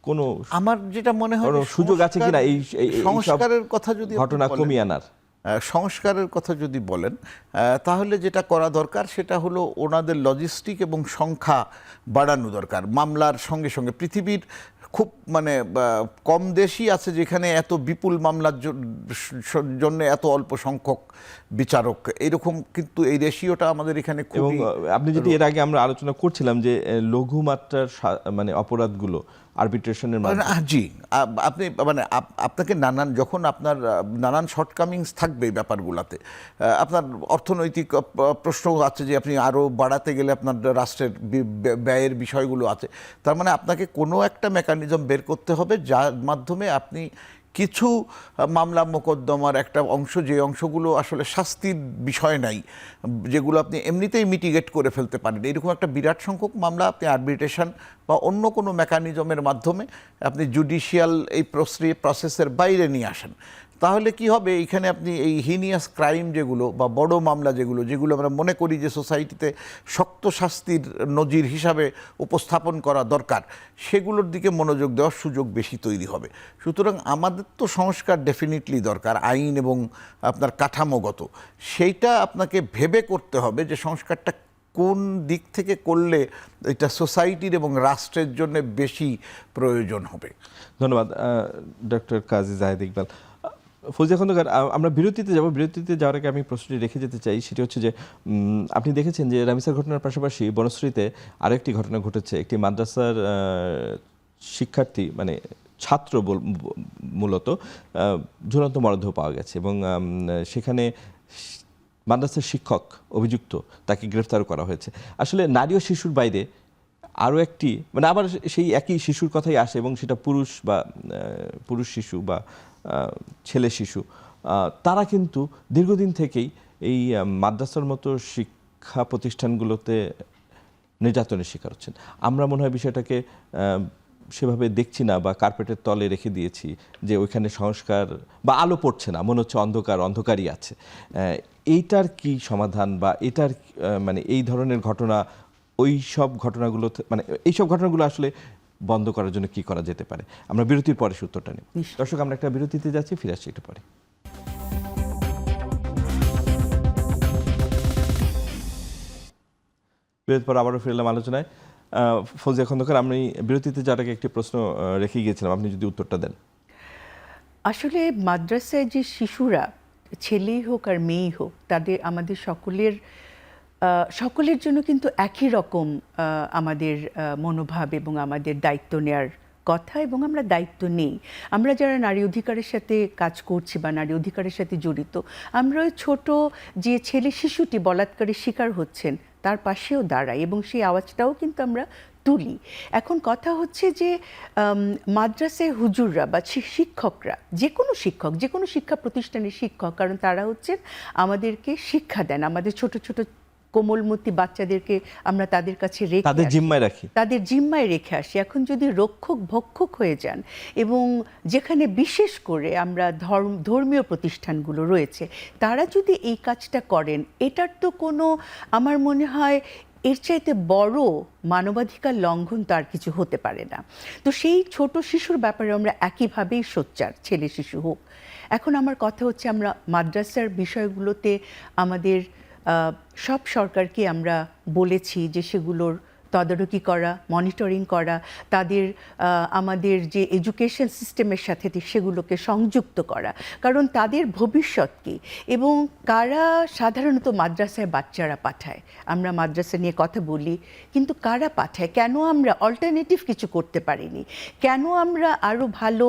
কোনো আমার যেটা মনে হয় সুযোগ আছে কিনা এই সংস্কারের কথা যদি ঘটনা কমিয়ে আনার? সংস্কারের কথা যদি বলেন, তাহলে যেটা করা দরকার সেটা হলো ওনাদের লজিস্টিক এবং সংখ্যা বাড়ানো দরকার। মামলার সঙ্গে সঙ্গে পৃথিবীর খুব মানে কম দেশই আছে যেখানে এত বিপুল মামলার জন্য এত অল্প সংখ্যক বিচারক, এরকম কিন্তু এই রেশিওটা আমাদের এখানে এবং খুবই। আপনি যদি এর আগে আমরা আলোচনা করছিলাম যে লঘুমাত্রার মানে অপরাধগুলো আরবিট্রেশনের মাধ্যমে, জি, আপনি মানে আপনাকে যখন আপনার নানান শর্টকামিংস থাকবে এই ব্যাপারগুলোতে, আপনার অর্থনৈতিক প্রশ্ন আছে যে আপনি আরও বাড়াতে গেলে আপনার রাষ্ট্রের ব্যয়ের বিষয়গুলো আছে। তার মানে আপনাকে কোনো একটা মেকানিজম বের করতে হবে যার মাধ্যমে আপনি কিছু মামলা মোকদ্দমার একটা অংশ, যে অংশগুলো আসলে শাস্তির বিষয় নাই, যেগুলো আপনি এমনিতেই মিটিগেট করে ফেলতে পারেন, এরকম একটা বিরাট সংখ্যক মামলা আপনি আরবিট্রেশন বা অন্য কোনো মেকানিজমের মাধ্যমে আপনি জুডিশিয়াল এই প্রসেসের বাইরে নিয়ে আসেন। তাহলে কি হবে, এইখানে আপনি এই হিনিয়াস ক্রাইম যেগুলো বা বড় মামলা যেগুলো আমরা মনে করি যে সোসাইটিতে শক্ত শাস্তির নজির হিসাবে উপস্থাপন করা দরকার, সেগুলোর দিকে মনোযোগ দেওয়ার সুযোগ বেশি তৈরি হবে। সুতরাং আমাদের তো সংস্কার ডেফিনেটলি দরকার, আইন এবং আপনার কাঠামোগত, সেইটা আপনাকে ভেবে করতে হবে যে সংস্কারটা কোন দিক থেকে করলে এটা সোসাইটির এবং রাষ্ট্রের জন্য বেশি প্রয়োজন হবে। ধন্যবাদ ডক্টর কাজী জাহেদ ইকবাল। ফৌজিয়া খন্দকার, আমরা বিরতিতে যাব। বিরতিতে যাওয়ার আগে আমি প্রশ্নটি রেখে যেতে চাই, সেটি হচ্ছে যে আপনি দেখেছেন যে রামিসার ঘটনার পাশাপাশি বনশ্রীতে আরও একটি ঘটনা ঘটেছে। একটি মাদ্রাসার শিক্ষার্থী মানে ছাত্র মূলত ঝুলন্ত মরদেহ পাওয়া গেছে এবং সেখানে মাদ্রাসার শিক্ষক অভিযুক্ত, তাকে গ্রেফতার করা হয়েছে। আসলে নারী ও শিশুর বাইরে আরও একটি মানে আবার সেই একই শিশুর কথাই আসে, এবং সেটা পুরুষ শিশু বা ছেলে শিশু, তারা কিন্তু দীর্ঘদিন থেকেই এই মাদ্রাসার মতো শিক্ষা প্রতিষ্ঠানগুলোতে নির্যাতনের শিকার হচ্ছেন। আমরা মনে হয় বিষয়টাকে সেভাবে দেখছি না, বা কার্পেটের তলে রেখে দিয়েছি, যে ওইখানে সংস্কার বা আলো পড়ছে না, মনে হচ্ছে অন্ধকারই আছে। এইটার কি সমাধান, বা এটার মানে এই ধরনের ঘটনা, এইসব ঘটনাগুলো আসলে বন্ধ করার জন্য কি করা যেতে পারে? আমরা বিরতির পরে উত্তরটা নেব। দর্শক, আমরা একটা বিরতিতে যাচ্ছি, ফিরে আসছি একটু পরে। বিরতির পর আবারও ফিরলাম আলোচনায়। ফৌজিয়া খন্দকার, আমি বিরতিতে যাওয়ার আগে একটি প্রশ্ন রেখে গিয়েছিলাম, আপনি যদি উত্তরটা দেন। আসলে মাদ্রাসায় যে শিশুরা, ছেলেই হোক আর মেয়েই হোক, আমাদের সকলের জন্য কিন্তু একই রকম আমাদের মনোভাব এবং আমাদের দায়িত্ব নেওয়ার কথা, এবং আমরা দায়িত্ব নেই। আমরা যারা নারী অধিকারের সাথে কাজ করছি বা নারী অধিকারের সাথে জড়িত, আমরা ওই ছোট যে ছেলে শিশুটি বলাৎকারের শিকার হচ্ছেন তার পাশেও দাঁড়াই, এবং সেই আওয়াজটাও কিন্তু আমরা তুলি। এখন কথা হচ্ছে যে মাদ্রাসায় হুজুররা বা শিক্ষকরা, যে কোনো শিক্ষা প্রতিষ্ঠানের শিক্ষক, কারণ তারা হচ্ছেন আমাদেরকে শিক্ষা দেন, আমাদের ছোট ছোট কোমলমতি বাচ্চাদেরকে আমরা তাদের কাছে তাদের জিম্মায় রেখে আসি। এখন যদি রক্ষক ভক্ষক হয়ে যান, এবং যেখানে বিশেষ করে আমরা ধর্মীয় প্রতিষ্ঠানগুলো রয়েছে, তারা যদি এই কাজটা করেন, এটার তো কোনো, আমার মনে হয় এর চাইতে বড় মানবাধিকার লঙ্ঘন তো আর কিছু হতে পারে না। তো সেই ছোট শিশুর ব্যাপারে আমরা একইভাবেই সোচ্চার, ছেলে শিশু হোক। এখন আমার কথা হচ্ছে, আমরা মাদ্রাসার বিষয়গুলোতে আমাদের সব সরকারকে আমরা বলেছি যে সেগুলোর তদারকি করা, মনিটরিং করা, আমাদের যে এডুকেশন সিস্টেমের সাথে সেগুলোকে সংযুক্ত করা, কারণ তাদের ভবিষ্যৎ কি, এবং কারা সাধারণত মাদ্রাসায় বাচ্চারা পাঠায়। আমরা মাদ্রাসা নিয়ে কথা বলি, কিন্তু কারা পাঠায়, কেন আমরা অল্টারনেটিভ কিছু করতে পারিনি, কেন আমরা আরও ভালো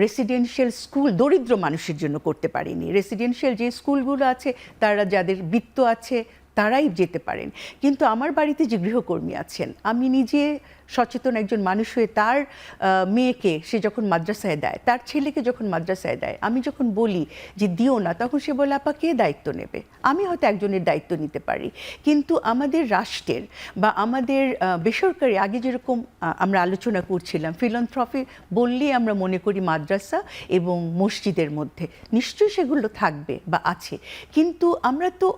রেসিডেন্সিয়াল স্কুল দরিদ্র মানুষের জন্য করতে পারিনি। রেসিডেন্সিয়াল যে স্কুলগুলো আছে, তারা যাদের বিত্ত আছে তারাই যেতে পারেন, কিন্তু আমার বাড়িতে যে গৃহকর্মী আছেন, আমি নিজে সচেতন একজন মানুষ হয়ে তার মেয়েকে সে যখন মাদ্রাসায় দেয়, তার ছেলেকে যখন মাদ্রাসায় দেয়, আমি যখন বলি যে দিও না, তখন সে বলে আপা কে দায়িত্ব নেবে? আমি হয়তো একজনের দায়িত্ব নিতে পারি, কিন্তু আমাদের রাষ্ট্রের বা আমাদের বেসরকারি, আগে যেরকম আমরা আলোচনা করছিলাম, ফিলান্থ্রপি বললেই আমরা মনে করি মাদ্রাসা এবং মসজিদের মধ্যে, নিশ্চয়ই সেগুলো থাকবে বা আছে, কিন্তু আমরা তো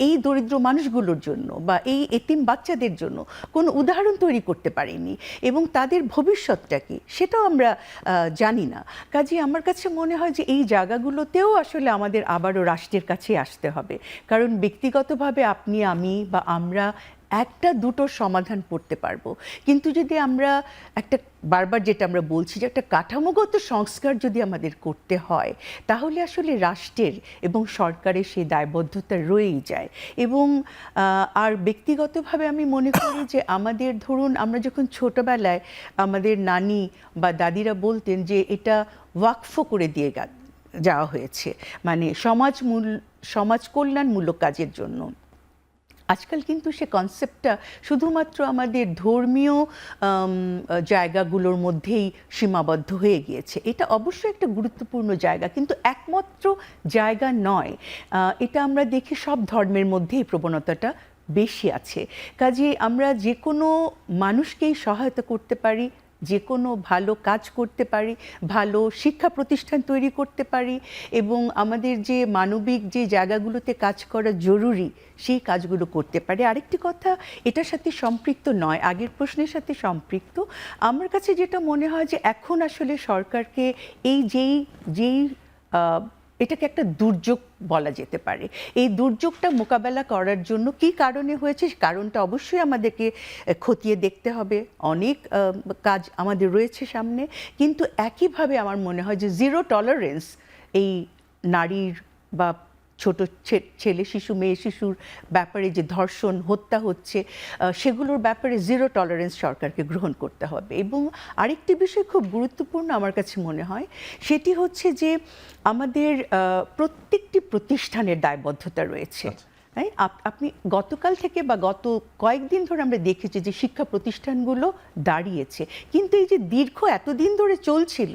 এই দরিদ্র মানুষগুলোর জন্য বা এই এতিম বাচ্চাদের জন্য কোনো উদাহরণ তৈরি করতে পারিনি, এবং তাদের ভবিষ্যৎটা কি সেটাও আমরা জানি না। কাজেই আমার কাছে মনে হয় যে এই জায়গাগুলোতেও আসলে আমাদের আবারও রাষ্ট্রের কাছে আসতে হবে, কারণ ব্যক্তিগতভাবে আপনি, আমি বা আমরা একটা দুটো সমাধান করতে পারবো, কিন্তু যদি আমরা বারবার যেটা আমরা বলছি যে একটা কাঠামোগত সংস্কার যদি আমাদের করতে হয়, তাহলে আসলে রাষ্ট্রের এবং সরকারের সেই দায়বদ্ধতা রয়েই যায়। এবং আর ব্যক্তিগতভাবে আমি মনে করি যে আমাদের, ধরুন আমরা যখন ছোটবেলায় আমাদের নানি বা দাদিরা বলতেন যে এটা ওয়াকফ করে দিয়ে যাওয়া হয়েছে, মানে সমাজ কল্যাণমূলক কাজের জন্য। আজকাল কিন্তু সে কনসেপ্টটা শুধুমাত্র আমাদের ধর্মীয় জায়গাগুলোর মধ্যেই সীমাবদ্ধ হয়ে গিয়েছে। এটা অবশ্যই একটা গুরুত্বপূর্ণ জায়গা, কিন্তু একমাত্র জায়গা নয়। এটা আমরা দেখি সব ধর্মের মধ্যেই প্রবণতাটা বেশি আছে। কাজে আমরা যে কোনো মানুষকেই সহায়তা করতে পারি, যে কোনো ভালো কাজ করতে পারি, ভালো শিক্ষা প্রতিষ্ঠান তৈরি করতে পারি, এবং আমাদের যে মানবিক যে জায়গাগুলোতে কাজ করা জরুরি সেই কাজগুলো করতে পারি। আরেকটি কথা, এটার সাথে সম্পৃক্ত নয়, আগের প্রশ্নের সাথে সম্পৃক্ত। আমার কাছে যেটা মনে হয় যে এখন আসলে সরকারকে এই যেই এটাকে একটা দুর্যোগ বলা যেতে পারে, এই দুর্যোগটা মোকাবেলা করার জন্য কি কারণে হয়েছে, কারণটা অবশ্যই আমাদেরকে খতিয়ে দেখতে হবে। অনেক কাজ আমাদের রয়েছে সামনে, কিন্তু একইভাবে আমার মনে হয় যে জিরো টলারেন্স এই নারীর বা ছোট ছেলে শিশু, মেয়ে শিশুর ব্যাপারে যে ধর্ষণ, হত্যা হচ্ছে, সেগুলোর ব্যাপারে জিরো টলারেন্স সরকারকে গ্রহণ করতে হবে। এবং আরেকটি বিষয় খুব গুরুত্বপূর্ণ আমার কাছে মনে হয়, সেটি হচ্ছে যে আমাদের প্রত্যেকটি প্রতিষ্ঠানের দায়বদ্ধতা রয়েছে। তাই আপনি গতকাল থেকে বা গত কয়েকদিন ধরে আমরা দেখেছি যে শিক্ষা প্রতিষ্ঠানগুলো দাঁড়িয়েছে, কিন্তু এই যে দীর্ঘ এতদিন ধরে চলছিল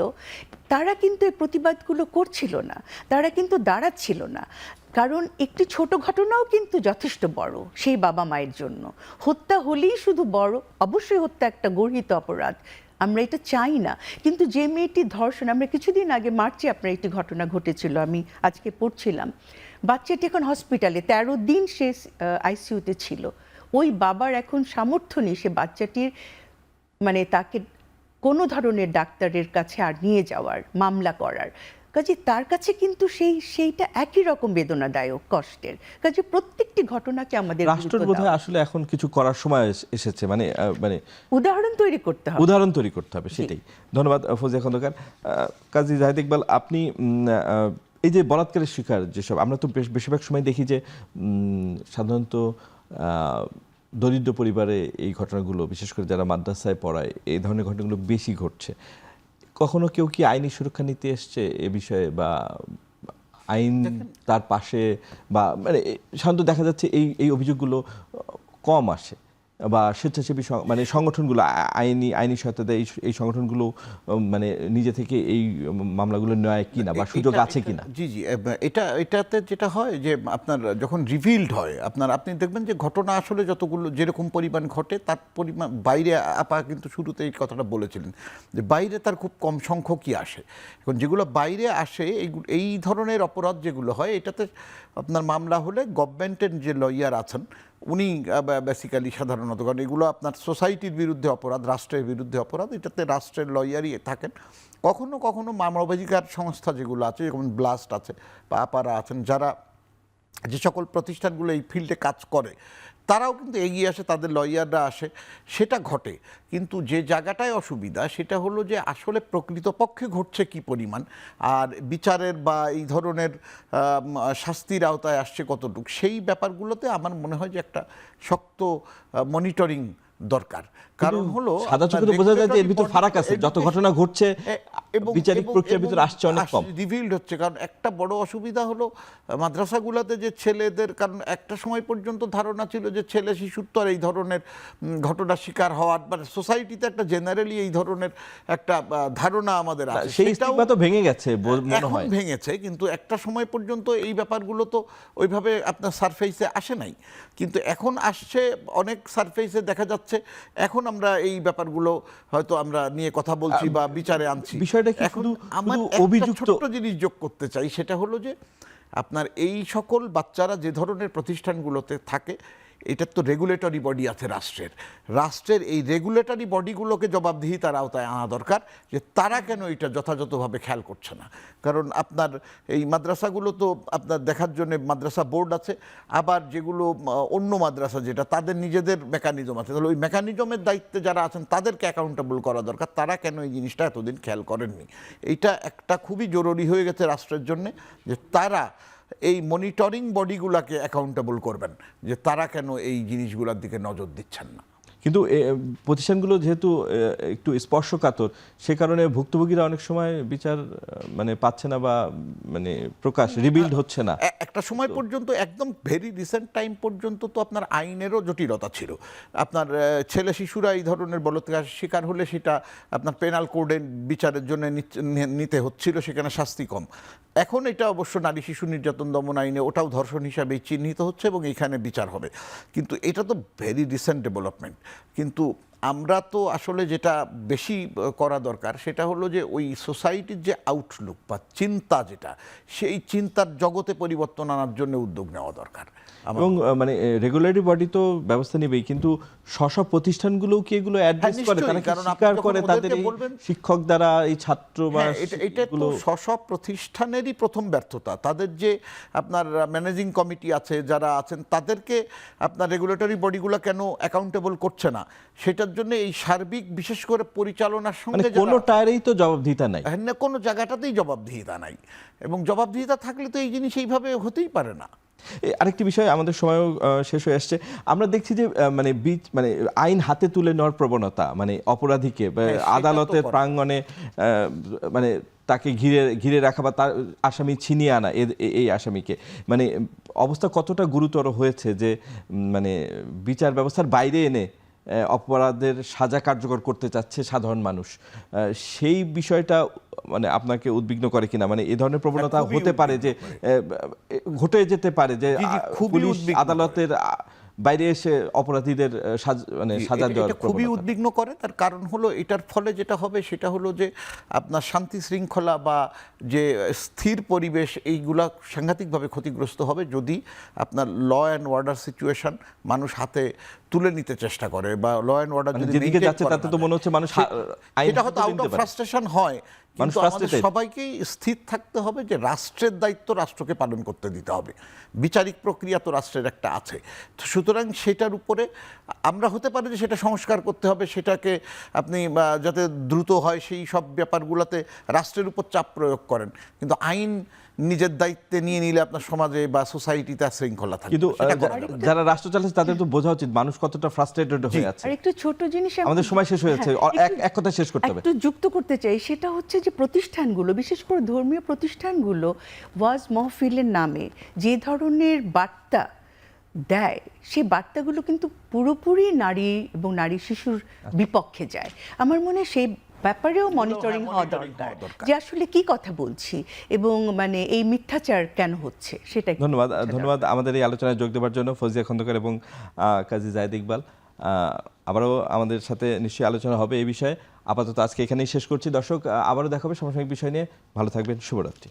তারা কিন্তু এই প্রতিবাদগুলো করছিল না, তারা কিন্তু দাঁড়াচ্ছিল না। কারণ একটি ছোট ঘটনাও কিন্তু যথেষ্ট বড় সেই বাবা মায়ের জন্য। হত্যা হলেই শুধু বড়, অবশ্যই হত্যা একটা গর্হিত অপরাধ, আমরা এটা চাই না, কিন্তু যে মেয়েটি ধর্ষণ, আমরা কিছুদিন আগে মার্চে আপনার একটি ঘটনা ঘটেছিল, আমি আজকে পড়ছিলাম, বাচ্চাটি এখন হসপিটালে 13 দিন সে আইসিইউতে ছিল। ওই বাবার এখন সামর্থ্য নেই সে বাচ্চাটির মানে তাকে কোনো ধরনের ডাক্তারের কাছে আর নিয়ে যাওয়ার, মামলা করার। কাজে তার কাছে কিন্তু সেইটা একই রকম বেদনাদায়ক, কষ্টের। কাজে প্রত্যেকটি ঘটনাকে আমাদের রাষ্ট্রের বোধহয় আসলে এখন কিছু করার সময় এসেছে, মানে উদাহরণ তৈরি করতে হবে, উদাহরণ তৈরি করতে হবে, সেটাই। ধন্যবাদ ফৌজিয়া খন্দকার। কাজী জাহিদ ইকবাল, আপনি এই যে বলাৎকারের শিকার যেসব, আমরা তো বেশিরভাগ সময় দেখি যে সাধারণত দরিদ্র পরিবারে এই ঘটনাগুলো, বিশেষ করে যারা মাদ্রাসায় পড়ায়, এই ধরনের ঘটনাগুলো বেশি ঘটছে। কখনো কেউ কি আইনি সুরক্ষা নিতে এসছে এ বিষয়ে, বা আইন তার পাশে, বা মানে সাধারণত দেখা যাচ্ছে এই অভিযোগগুলো কম আসে, বা স্বেচ্ছাসেবী মানে সংগঠনগুলো, আইনি সহায়তা দেয় এই সংগঠনগুলো মানে নিজে থেকে এই মামলাগুলো নেয় কিনা, বা সুযোগ আছে কিনা? জি, এটাতে যেটা হয় যে আপনার যখন রিভিলড হয়, আপনি দেখবেন যে ঘটনা আসলে যতগুলো যেরকম পরিমাণ ঘটে তার পরিমাণ বাইরে, আপা কিন্তু শুরুতে এই কথাটা বলেছিলেন যে বাইরে তার খুব কম সংখ্যকই আসে। এখন যেগুলো বাইরে আসে, এই ধরনের অপরাধ যেগুলো হয়, এটাতে আপনার মামলা হলে গভর্নমেন্টের যে লয়ার আছেন উনি বেসিক্যালি সাধারণত, কারণ এগুলো আপনার সোসাইটির বিরুদ্ধে অপরাধ, রাষ্ট্রের বিরুদ্ধে অপরাধ, এটাতে রাষ্ট্রের লয়ারই থাকেন। কখনো কখনো মানবাধিকার সংস্থা যেগুলো আছে, যেমন ব্লাস্ট আছে বা আপারা আছেন, যারা যে সকল প্রতিষ্ঠানগুলো এই ফিল্ডে কাজ করে, তারাও কিন্তু এগিয়ে আসে, তাদের লয়াররা আসে, সেটা ঘটে। কিন্তু যে জায়গাটায় অসুবিধা সেটা হলো যে আসলে প্রকৃতপক্ষে ঘটছে কি পরিমাণ, আর বিচারের বা এই ধরনের শাস্তির আওতায় আসছে কতটুকু, সেই ব্যাপারগুলোতে আমার মনে হয় যে একটা শক্ত মনিটরিং দরকার। কারণ হলো সাদা চোখে তো বোঝা যায় যে এর ভিতর ফারাক আছে, যত ঘটনা ঘটছে বিচারিক প্রক্রিয়ার ভিতর আসছে অনেক কম, রিভিলড হচ্ছে। কারণ একটা বড় অসুবিধা হলো মাদ্রাসাগুলোতে যে ছেলেদের, কারণ একটা সময় পর্যন্ত ধারণা ছিল যে ছেলে শিশুর তো আর এই ধরনের ঘটনার শিকার হওয়ার, মানে সোসাইটিতে একটা জেনারেলি এই ধরনের একটা ধারণা আমাদের আছে, সেই স্টিগমা তো ভেঙে গেছে মনে হয়, ভেঙেছে, কিন্তু একটা সময় পর্যন্ত এই ব্যাপারগুলো তো ওইভাবে আপনার সারফেসে আসে নাই, কিন্তু এখন আসছে অনেক সারফেসে দেখা যাচ্ছে। এখন আমরা এই ব্যাপারগুলো হয়তো আমরা নিয়ে কথা বলছি বা বিচারে আনছি। বিষয়টা কি এখন শুধু আমার অভিযুক্ত, ছোট্ট জিনিস যোগ করতে চাই, সেটা হলো যে আপনার এই সকল বাচ্চারা যে ধরনের প্রতিষ্ঠানগুলোতে থাকে, এটার তো রেগুলেটরি বডি আছে রাষ্ট্রের এই রেগুলেটরি বডিগুলোকে জবাবদিহিতার আওতায় আনা দরকার, যে তারা কেন এটা যথাযথভাবে খেয়াল করছে না। কারণ আপনার এই মাদ্রাসাগুলো তো আপনার দেখার জন্য মাদ্রাসা বোর্ড আছে, আবার যেগুলো অন্য মাদ্রাসা যেটা, তাদের নিজেদের মেকানিজম আছে, তাহলে ওই মেকানিজমের দায়িত্বে যারা আছেন তাদেরকে অ্যাকাউন্টেবল করা দরকার। তারা কেন এই জিনিসটা এতদিন খেয়াল করেননি, এইটা একটা খুবই জরুরি হয়ে গেছে রাষ্ট্রের জন্য, যে তারা এই মনিটরিং বডিগুলোকে অ্যাকাউন্টেবল করবেন, যে তারা কেন এই জিনিসগুলোর দিকে নজর দিচ্ছেন না। কিন্তু প্রতিষ্ঠানগুলো যেহেতু একটু স্পর্শকাতর, সে কারণে ভুক্তভোগীরা অনেক সময় বিচার মানে পাচ্ছে না, বা মানে প্রকাশ রিবিল্ড হচ্ছে না। একটা সময় পর্যন্ত, একদম ভেরি রিসেন্ট টাইম পর্যন্ত তো আপনার আইনেরও জটিলতা ছিল। আপনার ছেলে শিশুরা এই ধরনের বলাৎকার শিকার হলে সেটা আপনার পেনাল কোডে বিচারের জন্য নিতে হচ্ছিল, সেখানে শাস্তি কম। এখন এটা অবশ্য নারী শিশু নির্যাতন দমন আইনে ওটাও ধর্ষণ হিসাবে চিহ্নিত হচ্ছে এবং এখানে বিচার হবে, কিন্তু এটা তো ভেরি রিসেন্ট ডেভেলপমেন্ট। কিন্তু আমরা তো আসলে যেটা বেশি করা দরকার সেটা হলো যে ওই সোসাইটির যে আউটলুক বা চিন্তা, যেটা সেই চিন্তার জগতে পরিবর্তন আনার জন্য উদ্যোগ নেওয়া দরকার। এবং মানে রেগুলেটরি বডি তো ব্যবস্থা নেবেই, কিন্তু স্ব প্রতিষ্ঠানগুলোও কি এগুলো অ্যাড্রেস করে, তারা কি স্বীকার করে তাদের এই শিক্ষক দ্বারা এই ছাত্র বা এটা তো স্ব প্রতিষ্ঠানেরই প্রথম ব্যর্থতা। তাদের যে আপনার ম্যানেজিং কমিটি আছে, যারা আছেন, তাদেরকে আপনার রেগুলেটরি বডিগুলো কেন অ্যাকাউন্টেবল করছে না, সেটার এটার জন্য এই সার্বিক বিশেষ করে পরিচালনার মানে সঙ্গে কোনো টায়ারেই তো জবাবদিহিতা নাই। না, কোনো জায়গাটাতেই জবাবদিহিতা নাই, এবং জবাবদিহিতা থাকলে তো এই জিনিস এইভাবে হতেই পারে না। আরেকটি বিষয়, আমাদের সময়ও শেষ হয়ে আসছে, আমরা দেখছি যে মানে আইন হাতে তুলে নেওয়ার প্রবণতা, মানে অপরাধীকে সেটা তো আদালতের করে। প্রাঙ্গণে মানে তাকে ঘিরে রাখা বা তার আসামি ছিনিয়ে আনা, এই আসামিকে, মানে অবস্থা কতটা গুরুতর হয়েছে যে মানে বিচার ব্যবস্থার বাইরে এনে অপরাধের সাজা কার্যকর করতে চাচ্ছে সাধারণ মানুষ। সেই বিষয়টা মানে আপনাকে উদ্বিগ্ন করে কিনা, মানে এই ধরনের প্রবণতা খুবই হতে পারে যে ঘটে যেতে পারে যে জি, খুবই পুলিশ উদ্বিগ্ন করে। আদালতের বাইরে এসে অপরাধীদের মানে সাজা দেওয়ার এটা খুবই প্রবণতা। উদ্বিগ্ন করে। তার কারণ হলো এটার ফলে যেটা হবে সেটা হলো যে আপনার শান্তি শৃঙ্খলা বা যে স্থির পরিবেশ এইগুলা সাংঘাতিকভাবে ক্ষতিগ্রস্ত হবে যদি আপনার ল অ্যান্ড অর্ডার সিচুয়েশন মানুষ হাতে তুলে নিতে চেষ্টা করে, বা ল অ্যান্ড অর্ডার মানে যদি যেদিকে maintain যাচ্ছে করা তাতে না তো যায়। মনে হচ্ছে মানুষ আইন সেটা হয়তো হাতে আউট নিতে অফ পারে। ফ্রাস্ট্রেশন হয়, মানুষ কিন্তু আমাদের frustrated। সবাইকেই স্থির থাকতে হবে যে রাষ্ট্রের দায়িত্ব রাষ্ট্রকে পালন করতে দিতে হবে। বিচারিক প্রক্রিয়া তো রাষ্ট্রের একটা আছে, তো সুতরাং সেটার উপরে আমরা হতে পারে যে সেটা সংস্কার করতে হবে, সেটাকে আপনি যাতে দ্রুত হয় সেই সব ব্যাপারগুলোতে রাষ্ট্রের উপর চাপ প্রয়োগ করেন, কিন্তু আইন নিজের দায়িত্বে নিয়ে নিলে আপনার সমাজে বা সোসাইটিতে শৃঙ্খলা থাকে, কিন্তু সেটা করা যাবে না। যারা রাষ্ট্র চালাচ্ছে তাদের তো বোঝা উচিত মানুষ কতটা ফ্রাস্ট্রেটেড হয়ে আছে। আর একটু ছোট জিনিস আমাদের সময় শেষ হয়ে যাচ্ছে, হ্যাঁ, এক কথা শেষ করতে হবে। একটু যুক্ত করতে চাই, সেটা হচ্ছে যে প্রতিষ্ঠানগুলো, বিশেষ করে ধর্মীয় প্রতিষ্ঠানগুলো ওয়াজ মাহফিলের নামে যে ধরনের বার্তা দেয়, সেই বার্তাগুলো কিন্তু পুরোপুরি নারী এবং নারী শিশুর বিপক্ষে যায়। আমার মনে হয় সেই ব্যাপারেও মনিটরিং হওয়া দরকার যে আসলে কি কথা বলছি এবং মানে এই মিথ্যাচার কেন হচ্ছে সেটা একটু ধন্যবাদ বোঝা দরকার। ধন্যবাদ আমাদের এই আলোচনায় যোগ দেওয়ার জন্য ফৌজিয়া খন্দকার এবং কাজী জায়েদ ইকবাল। আবারও আমাদের সাথে নিশ্চয়ই আলোচনা হবে এই বিষয়ে। আপাতত আজকে এখানেই শেষ করছি। দর্শক, আবারও দেখা হবে সমসাময়িক বিষয় নিয়ে। ভালো থাকবেন, শুভরাত্রি।